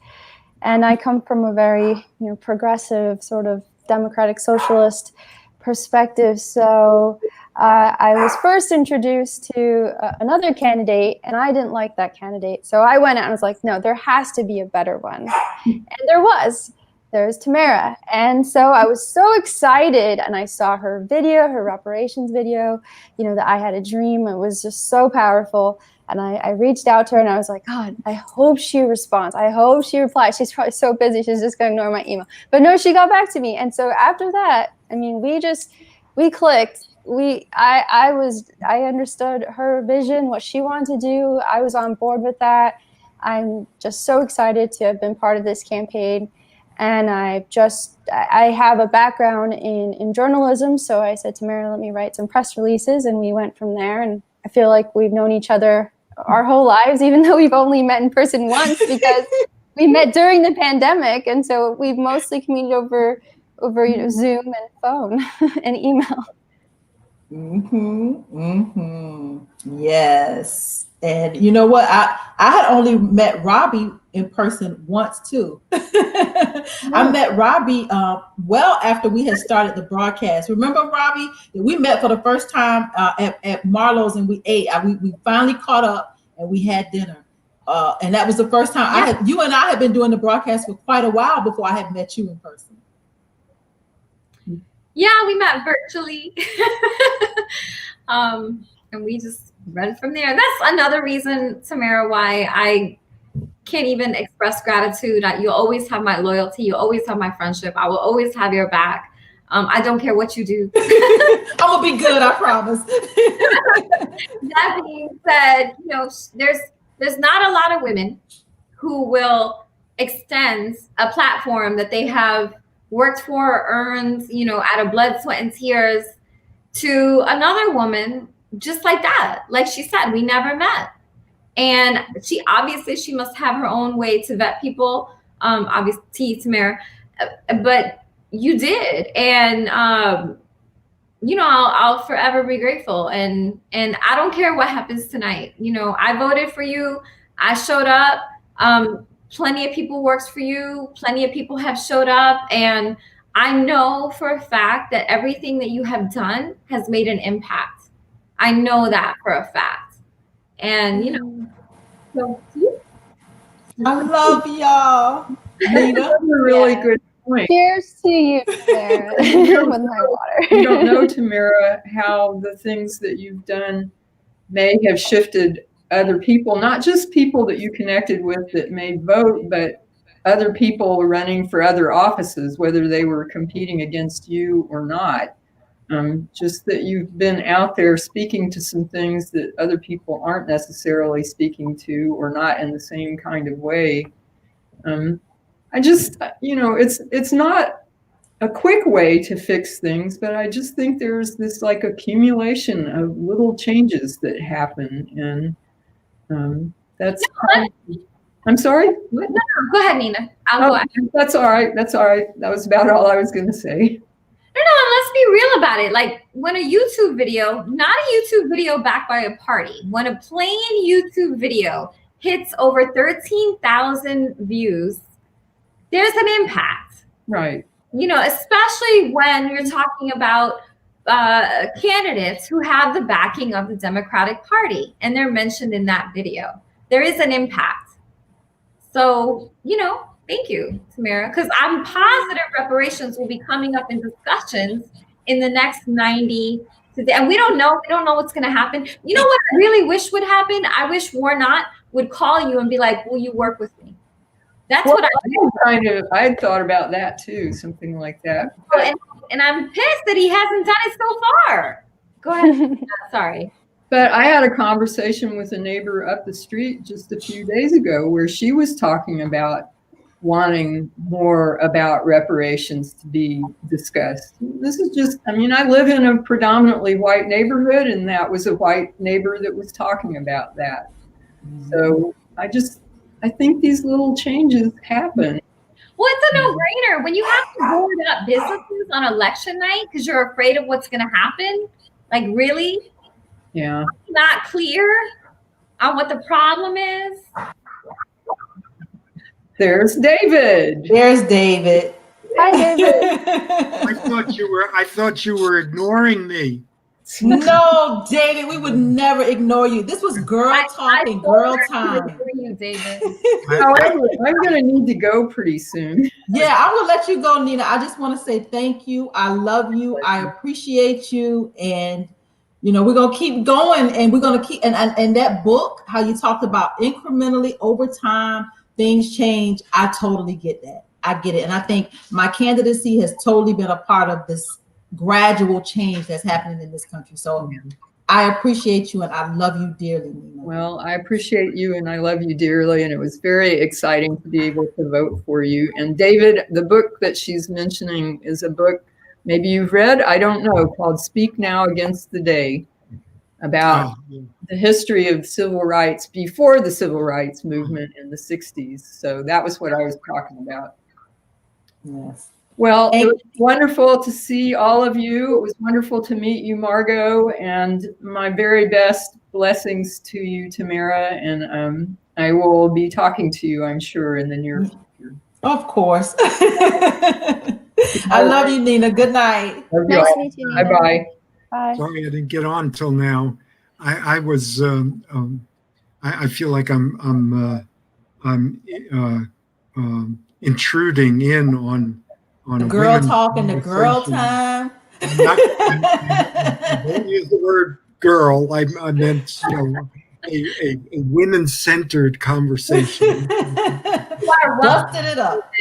And I come from a very, progressive sort of democratic socialist perspective. So I was first introduced to another candidate, and I didn't like that candidate. So I went out and was like, no, there has to be a better one. And there was. There's Tamara. And so I was so excited, and I saw her video, her reparations video, that I had a dream. It was just so powerful. And I reached out to her, and I was like, God, I hope she responds. I hope she replies. She's probably so busy. She's just going to ignore my email. But no, she got back to me. And so after that, I mean, we clicked. I understood her vision, what she wanted to do. I was on board with that. I'm just so excited to have been part of this campaign. And I have a background in journalism. So I said, Tamara, let me write some press releases. And we went from there. And I feel like we've known each other our whole lives, even though we've only met in person once, because we met during the pandemic. And so we've mostly communicated over Zoom and phone and email. Yes. And you know what? I had only met Robbie in person once too. I met Robbie well after we had started the broadcast. Remember, Robbie, that we met for the first time at Marlowe's, and we ate. We finally caught up and we had dinner. And that was the first time you and I had been doing the broadcast for quite a while before I had met you in person. Yeah, we met virtually. And we just read from there. That's another reason, Tamara, why I can't even express gratitude. You'll always have my loyalty. You always have my friendship. I will always have your back. I don't care what you do. I'm gonna be good, I promise. That being said, there's not a lot of women who will extend a platform that they have worked for, earned, out of blood, sweat, and tears to another woman just like that. Like she said, we never met. And she must have her own way to vet people. Obviously, Tamara, but you did. And, I'll forever be grateful. And I don't care what happens tonight. I voted for you. I showed up. Plenty of people works for you. Plenty of people have showed up. And I know for a fact that everything that you have done has made an impact. I know that for a fact. And, so I love y'all. Nina? That's a really good point. Cheers to you, Tamara, with my water. You don't know, Tamara, how the things that you've done may have shifted other people, not just people that you connected with that may vote, but other people running for other offices, whether they were competing against you or not. Just that you've been out there speaking to some things that other people aren't necessarily speaking to, or not in the same kind of way. I just, it's not a quick way to fix things, but I just think there's this like accumulation of little changes that happen. And that's, I'm sorry? No, go ahead, Nina. That's all right. That's all right. That was about all I was going to say. No, let's be real about it. Like when a YouTube video, not a YouTube video backed by a party, when a plain YouTube video hits over 13,000 views, there's an impact. Right. Especially when you're talking about candidates who have the backing of the Democratic Party, and they're mentioned in that video. There is an impact. So, thank you, Tamara, because I'm positive reparations will be coming up in discussions in the next 90 days. And we don't know what's going to happen. You know what I really wish would happen? I wish Warnock would call you and be like, will you work with me? That's what I had thought about that too, something like that. And I'm pissed that he hasn't done it so far. Go ahead. Sorry. But I had a conversation with a neighbor up the street just a few days ago where she was talking about wanting more about reparations to be discussed. This is just, I live in a predominantly white neighborhood, and that was a white neighbor that was talking about that. So I think these little changes happen. Well, it's a no-brainer. When you have to board up businesses on election night because you're afraid of what's going to happen, like really? Yeah. Not clear on what the problem is. There's David. There's David. Hi, David. I thought you were ignoring me. No, David, we would never ignore you. This was girl talking, girl time. You, David. However, I'm going to need to go pretty soon. Yeah, I will let you go, Nina. I just want to say thank you. I love you. I appreciate you. And, you know, we're going to keep going, and we're going to keep, and that book, how you talked about incrementally over time, things change. I totally get that. I get it. And I think my candidacy has totally been a part of this gradual change that's happening in this country. So I appreciate you, and I love you dearly, Nina. Well, I appreciate you, and I love you dearly, and it was very exciting to be able to vote for you. And David, the book that she's mentioning is a book maybe you've read, I don't know, called Speak Now Against the Day, about the history of civil rights before the civil rights movement in the 60s. So that was what I was talking about. Yes. Well, it was wonderful to see all of you. It was wonderful to meet you, Margot, and my very best blessings to you, Tamara. And I will be talking to you, I'm sure, in the near future. Of course. I love you, Nina. Good night. Nice to meet you, Nina. Bye-bye. Bye. Sorry I didn't get on till now. I was I feel like I'm intruding in on the girl talk and the girl time. I don't use the word girl. I meant, you know, a women-centered conversation. You are Busted it up.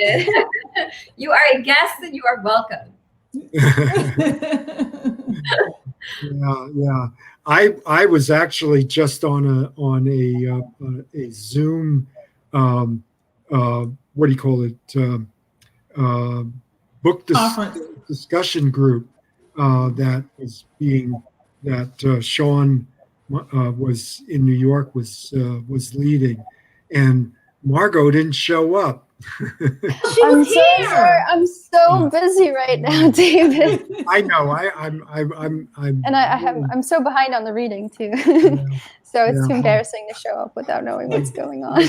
You are a guest, and you are welcome. Yeah. I was actually just on a Zoom what do you call it, book discussion group that Sean was in New York was leading, and Margot didn't show up. I'm so sorry. I'm so busy right now, David. I know. I'm so behind on the reading too. So it's too embarrassing to show up without knowing what's going on. I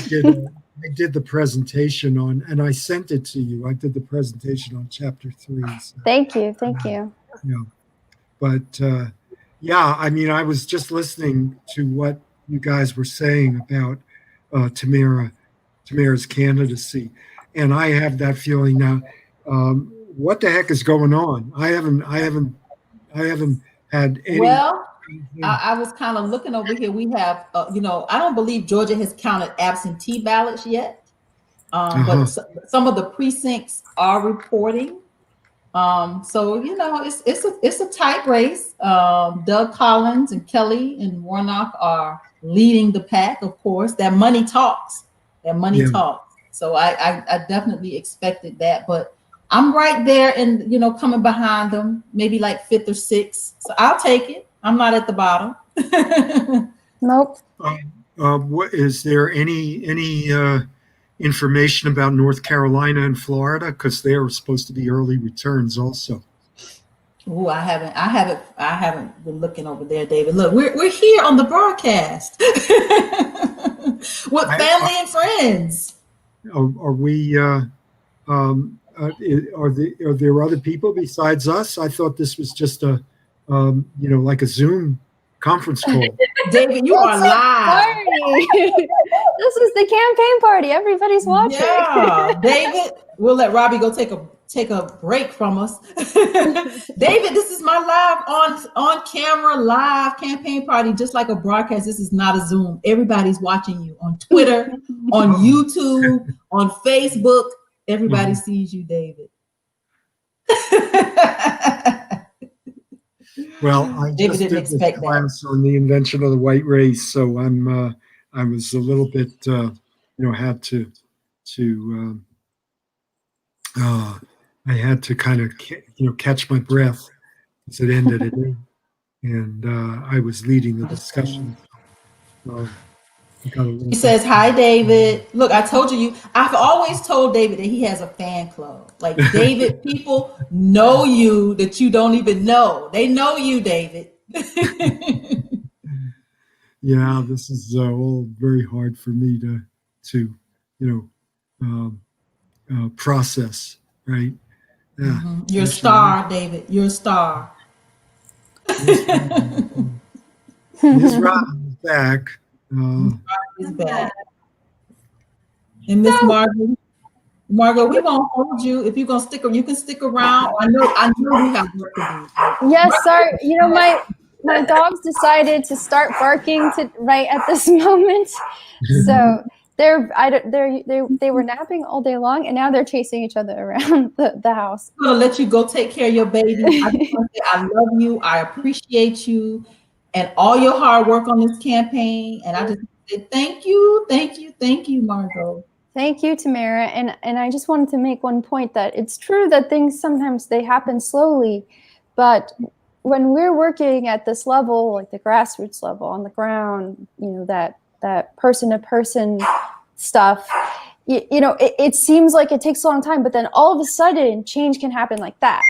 did the presentation on, and I sent it to you. I did the presentation on chapter 3. So, thank you. Yeah, but yeah, I mean, I was just listening to what you guys were saying about Tamara's candidacy, and I have that feeling now. What the heck is going on? I haven't had any. Well, I was kind of looking over here. We have, you know, I don't believe Georgia has counted absentee ballots yet, but some of the precincts are reporting. So you know, it's a tight race. Doug Collins and Kelly and Warnock are leading the pack. Of course, that money talks. Talks. So I definitely expected that, but I'm right there, and you know, coming behind them, maybe like 5th or 6th. So I'll take it. I'm not at the bottom. Nope. What is there any information about North Carolina and Florida, because they are supposed to be early returns also? Oh, I haven't been looking over there, David. Look, we're here on the broadcast with family and friends. Are we? Are there other people besides us? I thought this was just a, you know, like a Zoom conference call. David, you are live. This is the campaign party. Everybody's watching. Yeah, David, we'll let Robbie go take a break from us. David, this is my live on camera live campaign party, just like a broadcast. This is not a Zoom. Everybody's watching you on Twitter, on YouTube, on Facebook. Everybody sees you, David. Well, I just did this class on the invention of the white race, so I was a little bit, you know, I had to kind of, you know, catch my breath as it ended it, and I was leading the discussion. He says, "Hi, David. Look, I told you. I've always told David that he has a fan club. Like, David, people know you that you don't even know. They know you, David." Yeah, this is all very hard for me to, you know, process, right? Yeah. You're a star, David. You're a star. Ms. Robin is back. Is back. And Miss Margot, we won't hold you. If you're gonna stick, you can stick around. I know you have work to do. Yes, sorry. You know, my dogs decided to start barking right at this moment. So they were napping all day long, and now they're chasing each other around the house. I'm gonna let you go take care of your baby. I just want to say I love you. I appreciate you and all your hard work on this campaign. And I just say thank you, Margot. Thank you, Tamara. And I just wanted to make one point that it's true that things sometimes they happen slowly, but when we're working at this level, like the grassroots level on the ground, you know, that person to person stuff, you know, it seems like it takes a long time, but then all of a sudden change can happen like that.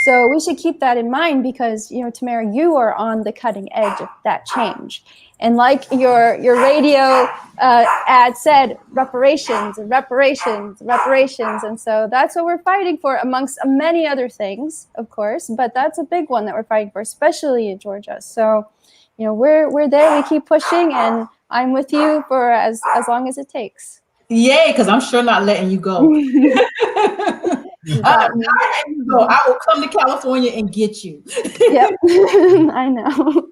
So we should keep that in mind because, you know, Tamara, you are on the cutting edge of that change. And like your radio ad said, reparations and reparations and reparations. And so that's what we're fighting for, amongst many other things, of course. But that's a big one that we're fighting for, especially in Georgia. So, you know, we're there. We keep pushing, and I'm with you for as long as it takes. Yay, because I'm sure not letting you go. I will come to California and get you. Yep, I know.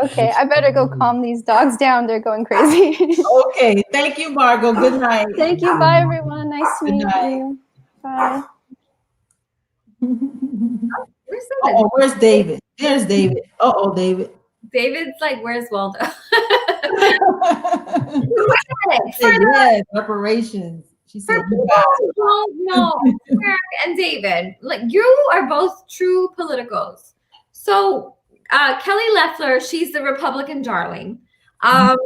Okay, I better go calm these dogs down. They're going crazy. Okay, thank you, Margot. Good night. Thank you. Bye, everyone. Nice to meet you. Bye. Where's David? There's David. David. David's like, where's Waldo? Yes, reparations. She said, you don't know, Eric and David, like you are both true politicos. So Kelly Loeffler, she's the Republican darling. The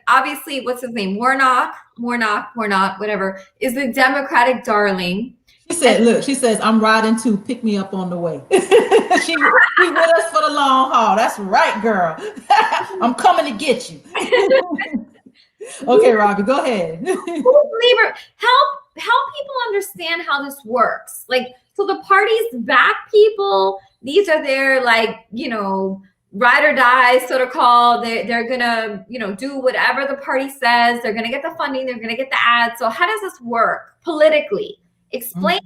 obviously, what's his name? Warnock, whatever, is the Democratic darling. She said, look, she says, I'm riding to pick me up on the way. she with us for the long haul. That's right, girl. I'm coming to get you. Okay, Robbie, go ahead. Help people understand how this works. Like, so the parties back people. These are their, like, you know, ride or die sort of call. They're gonna, you know, do whatever the party says. They're gonna get the funding. They're gonna get the ads. So how does this work politically? Explain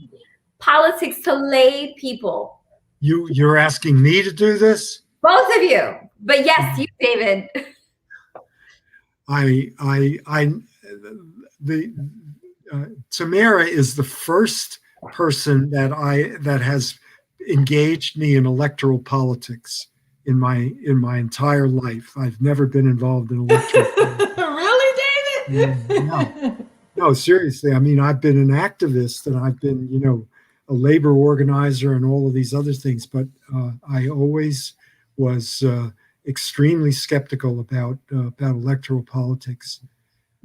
politics to lay people. You're asking me to do this? Both of you, but yes, you, David. Tamara is the first person that has engaged me in electoral politics in my entire life. I've never been involved in electoral politics. Really, David? No, seriously. I mean, I've been an activist and I've been, you know, a labor organizer and all of these other things, but I always was extremely skeptical about electoral politics,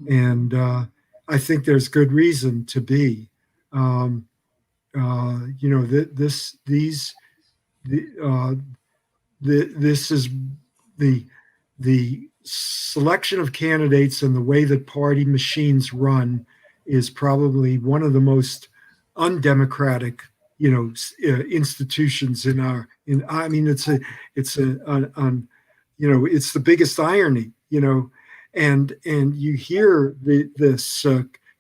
and I think there's good reason to be. You know, this is the selection of candidates and the way that party machines run is probably one of the most undemocratic, you know, institutions in our. I mean, it's you know, it's the biggest irony, you know, and you hear this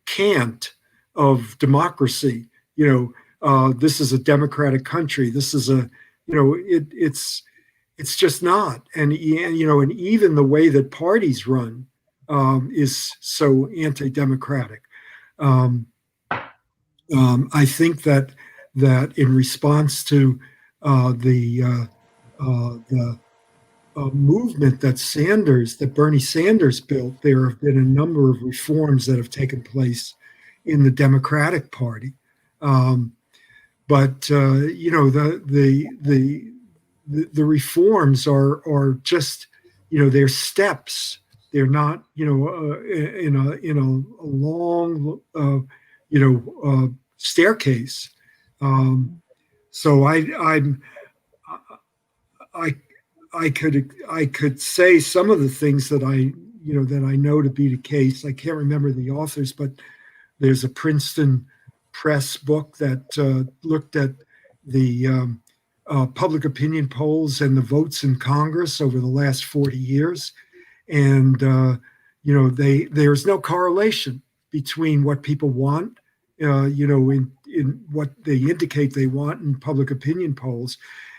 cant of democracy, you know, this is a democratic country. This is a, you know, it's just not. And you know, and even the way that parties run is so anti-democratic. I think that in response to the movement that Bernie Sanders built, there have been a number of reforms that have taken place in the Democratic Party. But you know, the reforms are just, you know, they're steps. They're not, you know, in a long, you know, staircase. So I could say some of the things that I that I know to be the case. I can't remember the authors, but there's a Princeton Press book that looked at the public opinion polls and the votes in Congress over the last 40 years. And, there's no correlation between what people want, in what they indicate they want in public opinion polls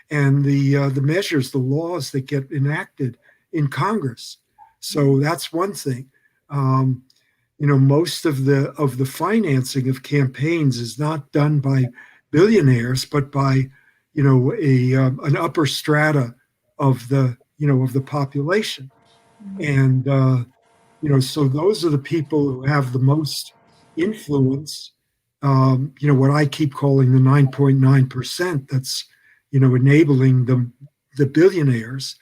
and the measures, the laws that get enacted in Congress. So that's one thing. Most of the financing of campaigns is not done by billionaires, but by an upper strata of the population, and so those are the people who have the most influence. What I keep calling the 9.9% that's enabling the billionaires,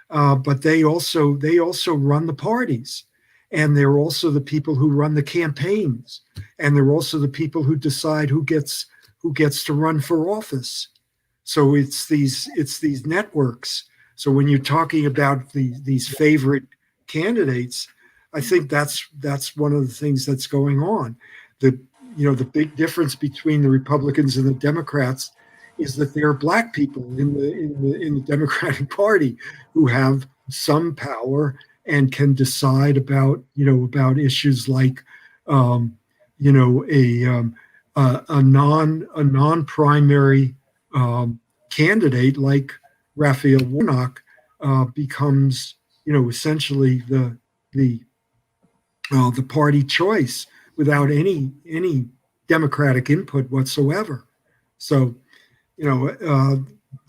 but they also run the parties, and they're also the people who run the campaigns, and they're also the people who decide who gets to run for office. So it's these networks. So when you're talking about these favorite candidates, I think that's one of the things that's going on. The big difference between the Republicans and the Democrats is that there are black people in the Democratic Party who have some power and can decide about issues like a non-primary candidate like Raphael Warnock becomes essentially the party choice without any democratic input whatsoever. So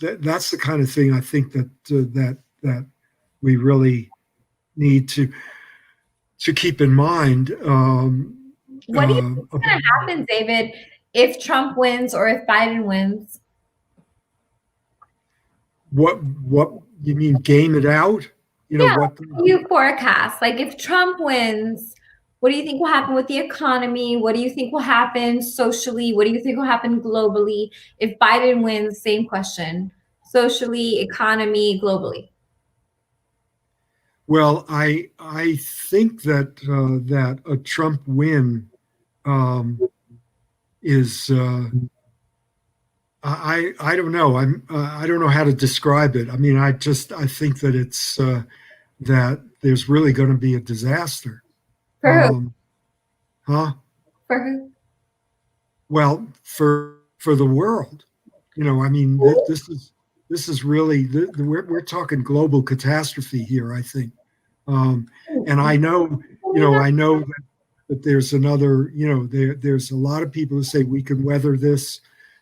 that's the kind of thing I think that we really need to keep in mind. What do you think is going to happen, David, if Trump wins or if Biden wins? What you mean, game it out? What do you forecast? Like, if Trump wins, what do you think will happen with the economy? What do you think will happen socially? What do you think will happen globally? If Biden wins, same question. Socially, economy, globally. Well, I think that that a Trump win is I don't know. I don't know how to describe it. I mean, I think that it's that there's really going to be a disaster. For who? Huh? For who? Well, for the world. I mean, this is really we're talking global catastrophe here, I think. And I know that there's another, there's a lot of people who say we can weather this,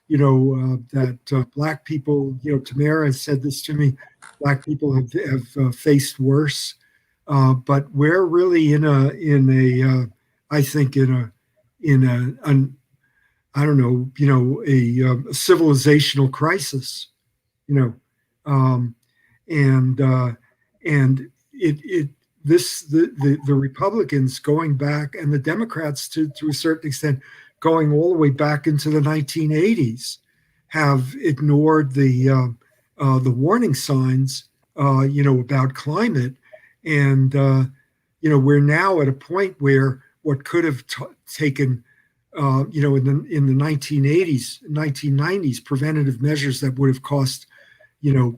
that black people, Tamara has said this to me, black people have faced worse. But we're really I think in a I don't know, a civilizational crisis, and the Republicans going back, and the Democrats to a certain extent going all the way back into the 1980s, have ignored the warning signs, about climate, and we're now at a point where what could have taken in the 1980s, 1990s, preventative measures that would have cost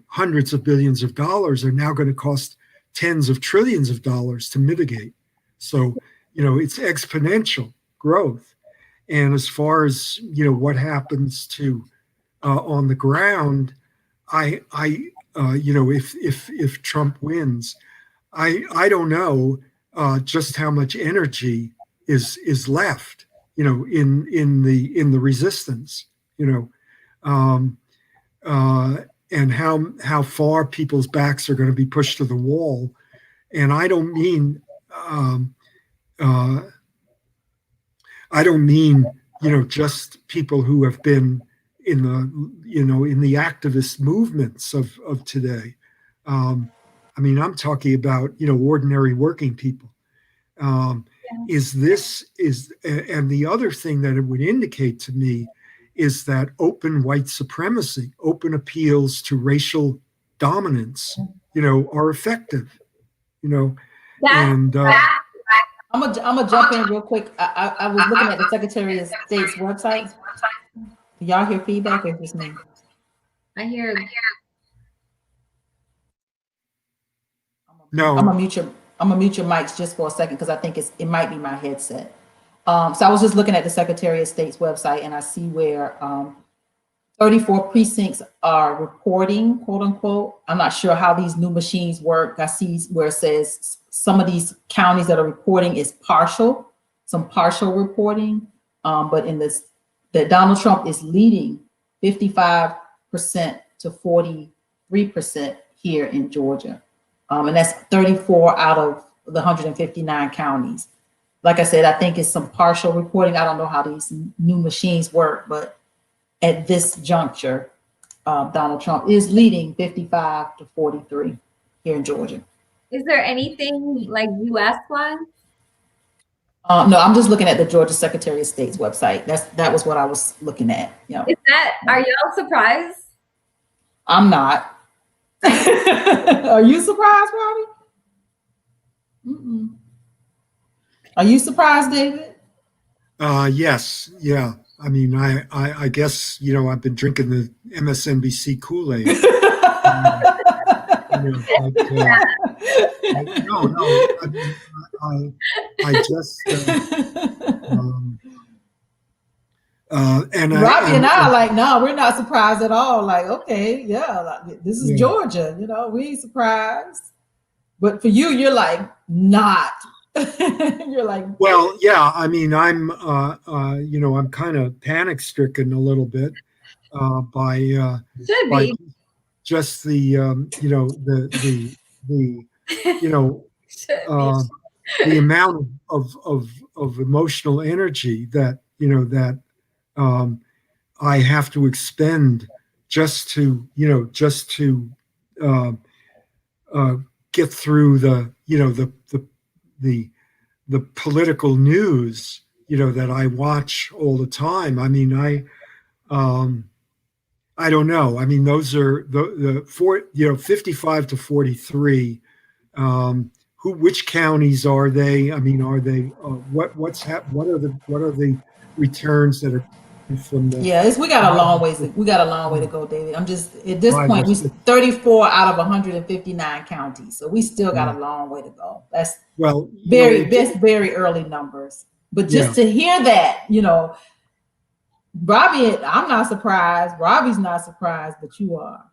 hundreds of billions of dollars are now going to cost tens of trillions of dollars to mitigate. So, it's exponential growth. And as far as, what happens to on the ground, if Trump wins, I don't know just how much energy is left, in the resistance, and how far people's backs are going to be pushed to the wall. And I don't mean just people who have been in the activist movements of today. I mean, I'm talking about ordinary working people. And the other thing that it would indicate to me is that open white supremacy, open appeals to racial dominance, are effective, And I'm gonna jump in real quick. I was looking at the Secretary of State's website. Do y'all hear feedback or just me? I hear. no, I'm gonna mute your mics just for a second because I think it might be my headset. So I was just looking at the Secretary of State's website and I see where 34 precincts are reporting, quote unquote. I'm not sure how these new machines work. I see where it says some of these counties that are reporting is partial, some partial reporting. But in this, that Donald Trump is leading 55% to 43% here in Georgia. And that's 34 out of the 159 counties. Like I said, I think it's some partial reporting. I don't know how these new machines work, but at this juncture, Donald Trump is leading 55 to 43 here in Georgia. Is there anything like US wise? No, I'm just looking at the Georgia Secretary of State's website. That was what I was looking at. Yeah. Are y'all surprised? I'm not. Are you surprised, Robbie? Mm-mm. Are you surprised, David? yes, yeah. I mean, I guess, I've been drinking the MSNBC Kool-Aid. No. I just, and Robbie and I are like, no, we're not surprised at all. Like, okay, yeah, like, this is Georgia, we ain't surprised. But for you, you're like, not. You're like, well, yeah. I mean, I'm kind of panic stricken a little bit by just the the amount of emotional energy that I have to expend just to get through the political news that I watch all the time. I mean, I don't know. I mean, those are the 55 to 43. Which counties are they? I mean, are they what are the returns that are from the? Yeah, we got a long ways. We got a long way to go, David. I'm just at this point. We 34 out of 159 counties, so we still got a long way to go. That's very early numbers. But just to hear that, Robbie, I'm not surprised. Robbie's not surprised, but you are.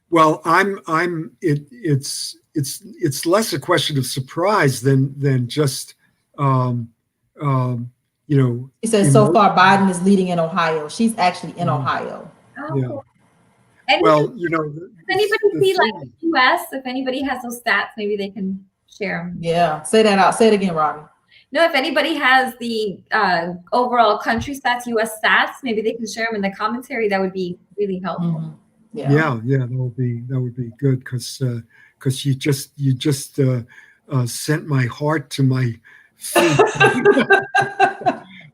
Well, it's less a question of surprise than just He says so far Biden is leading in Ohio. She's actually in Ohio. Yeah. And well, if anybody see like the US, if anybody has those stats, maybe they can share them. Yeah, say that out. Say it again, Robbie. No, if anybody has the overall country stats, US stats, maybe they can share them in the commentary. That would be really helpful. Mm-hmm. Yeah, that would be good because you just sent my heart to my feet.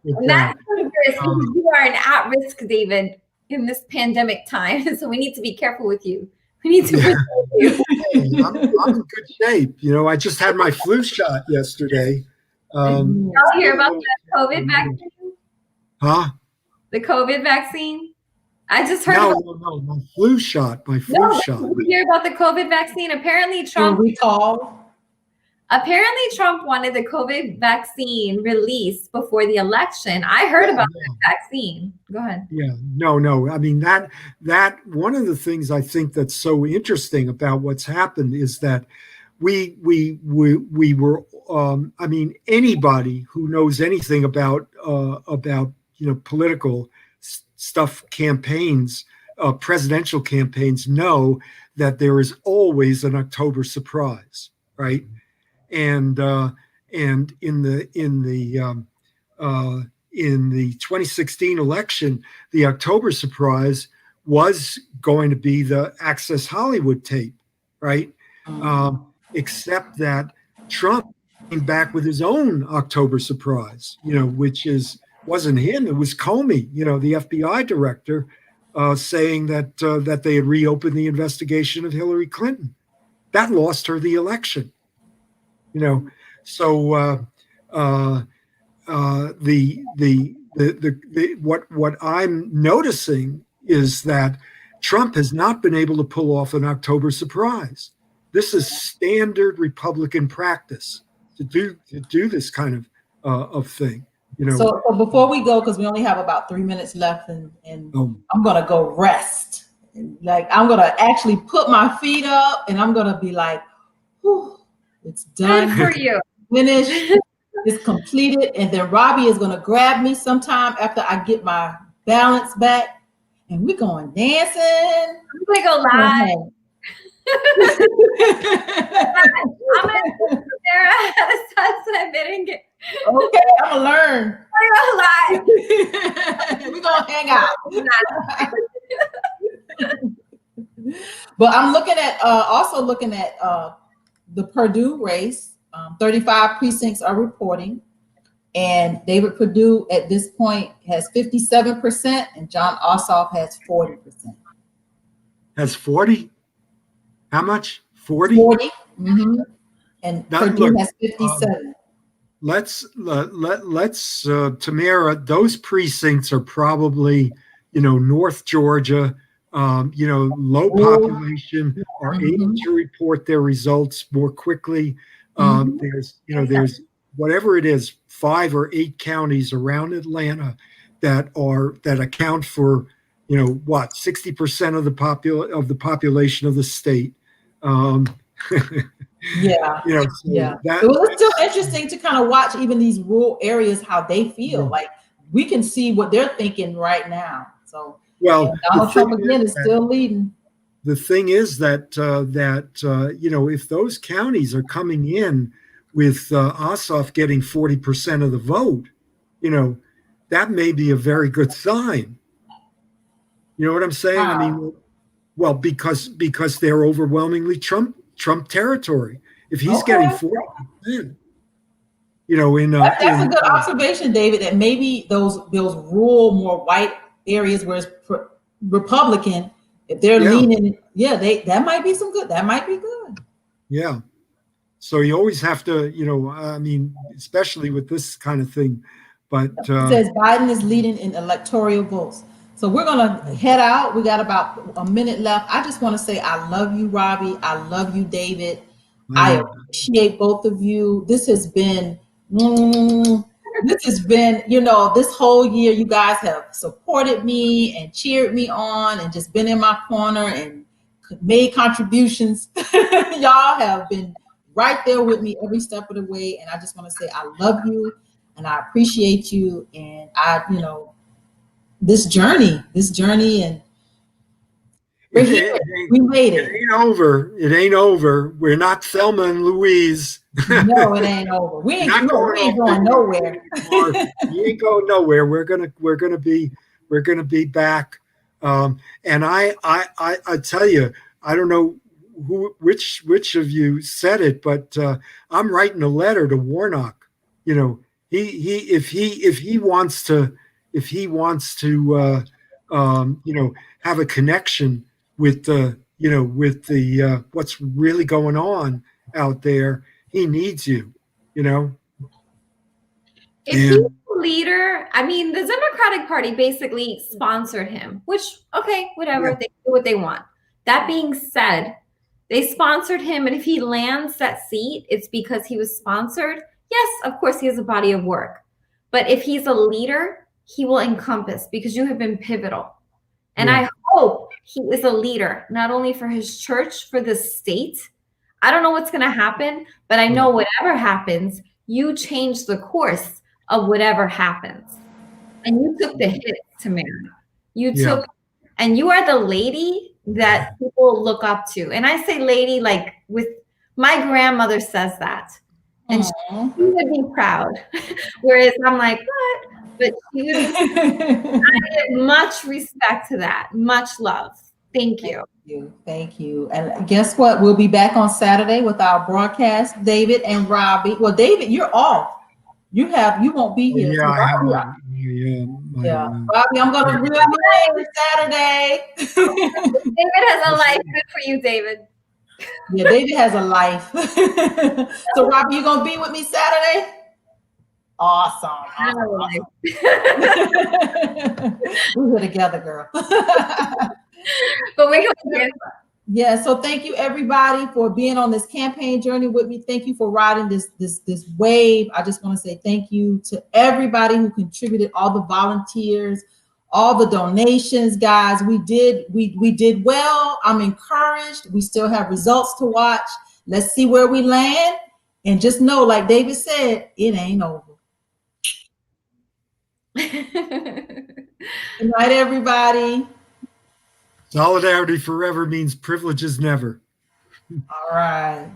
And that's dangerous because you are an at-risk, David, in this pandemic time. So we need to be careful with you. We need to protect you. Hey, I'm in good shape. I just had my flu shot yesterday. Y'all hear about the COVID vaccine? Huh? The COVID vaccine? I just heard No, my flu shot. My flu shot. Did you hear about the COVID vaccine? Apparently Trump wanted the COVID vaccine released before the election. I heard about that vaccine. Go ahead. Yeah, no. I mean, that one of the things I think that's so interesting about what's happened is that we were I mean, anybody who knows anything about political stuff, campaigns, presidential campaigns, know that there is always an October surprise, right? And in the 2016 election, the October surprise was going to be the Access Hollywood tape, right? Except that Trump came back with his own October surprise, which wasn't him. It was Comey, the FBI director, saying that they had reopened the investigation of Hillary Clinton. That lost her the election. you know. So what I'm noticing is that Trump has not been able to pull off an October surprise. This is standard Republican practice to do this kind of thing. You know. So before we go, because we only have about 3 minutes left, and I'm gonna go rest. Like I'm gonna actually put my feet up, and I'm gonna be like, whew, it's done. Good for you. Finished. It's completed, and then Robbie is gonna grab me sometime after I get my balance back, and we're going dancing. I'm gonna go live. I'm gonna Sarah had a sunset didn't get. Okay, I'm gonna learn. I'm gonna go live. We're gonna hang out. But I'm looking at also looking at the Purdue race. 35 precincts are reporting, and David Perdue at this point has 57%, and John Ossoff has 40%. Has 40? How much? 40? 40. Mm-hmm. And Purdue has 57. Let's Tamara, those precincts are probably, North Georgia, low population, are able to report their results more quickly. There's whatever it is, 5 or 8 counties around Atlanta that account for 60% of the population of the state. Yeah. It was still interesting to kind of watch even these rural areas, how they feel. Like we can see what they're thinking right now. So Donald Trump again is still leading. The thing is that if those counties are coming in with Ossoff getting 40% of the vote, that may be a very good sign. You know what I'm saying? Wow. I mean, well, because they're overwhelmingly Trump territory. If he's getting 40%, that's a good observation, David. That maybe those rural, more white areas where it's Republican, if they're leaning, that might be some good. That might be good. Yeah. So you always have to, especially with this kind of thing. But it says Biden is leading in electoral votes. So we're gonna head out. We got about a minute left. I just want to say I love you, Robbie. I love you, David. I appreciate both of you. This has been, this whole year you guys have supported me and cheered me on and just been in my corner and made contributions. Y'all have been right there with me every step of the way. And I just want to say I love you and I appreciate you. And this journey and we're here. We made it. It ain't over. We're not Thelma and Louise. No, it ain't over. We ain't going nowhere. We ain't going nowhere. We're gonna be back. And I tell you, I don't know which of you said it, but I'm writing a letter to Warnock. If he wants to have a connection with the what's really going on out there, he needs you. If he's a leader, I mean, the Democratic Party basically sponsored him, which, okay, whatever, they do what they want. That being said, they sponsored him, and if he lands that seat, it's because he was sponsored. Yes, of course, he has a body of work. But if he's a leader, he will encompass, because you have been pivotal. And I hope he is a leader, not only for his church, for the state. I don't know what's going to happen, but I know whatever happens, you change the course of whatever happens. And you took the hit, Tamara. And you are the lady that people look up to. And I say lady, like with my grandmother says that. And she would be proud. Whereas I'm like, what? But she would I give much respect to that. Much love. Thank you. Thank you. And guess what? We'll be back on Saturday with our broadcast, David and Robbie. Well, David, you're off. You won't be here. Yeah, I have Robbie, I'm going to reel you in Saturday. David has a life. Good for you, David. Yeah, David has a life. So, Robbie, you gonna be with me Saturday? Awesome. We're together, girl. But we can. Yeah, so thank you everybody for being on this campaign journey with me. Thank you for riding this wave. I just want to say thank you to everybody who contributed, all the volunteers, all the donations, guys. We did well. I'm encouraged. We still have results to watch. Let's see where we land. And just know, like David said, it ain't over. Good night, everybody. Solidarity forever means privileges never. All right.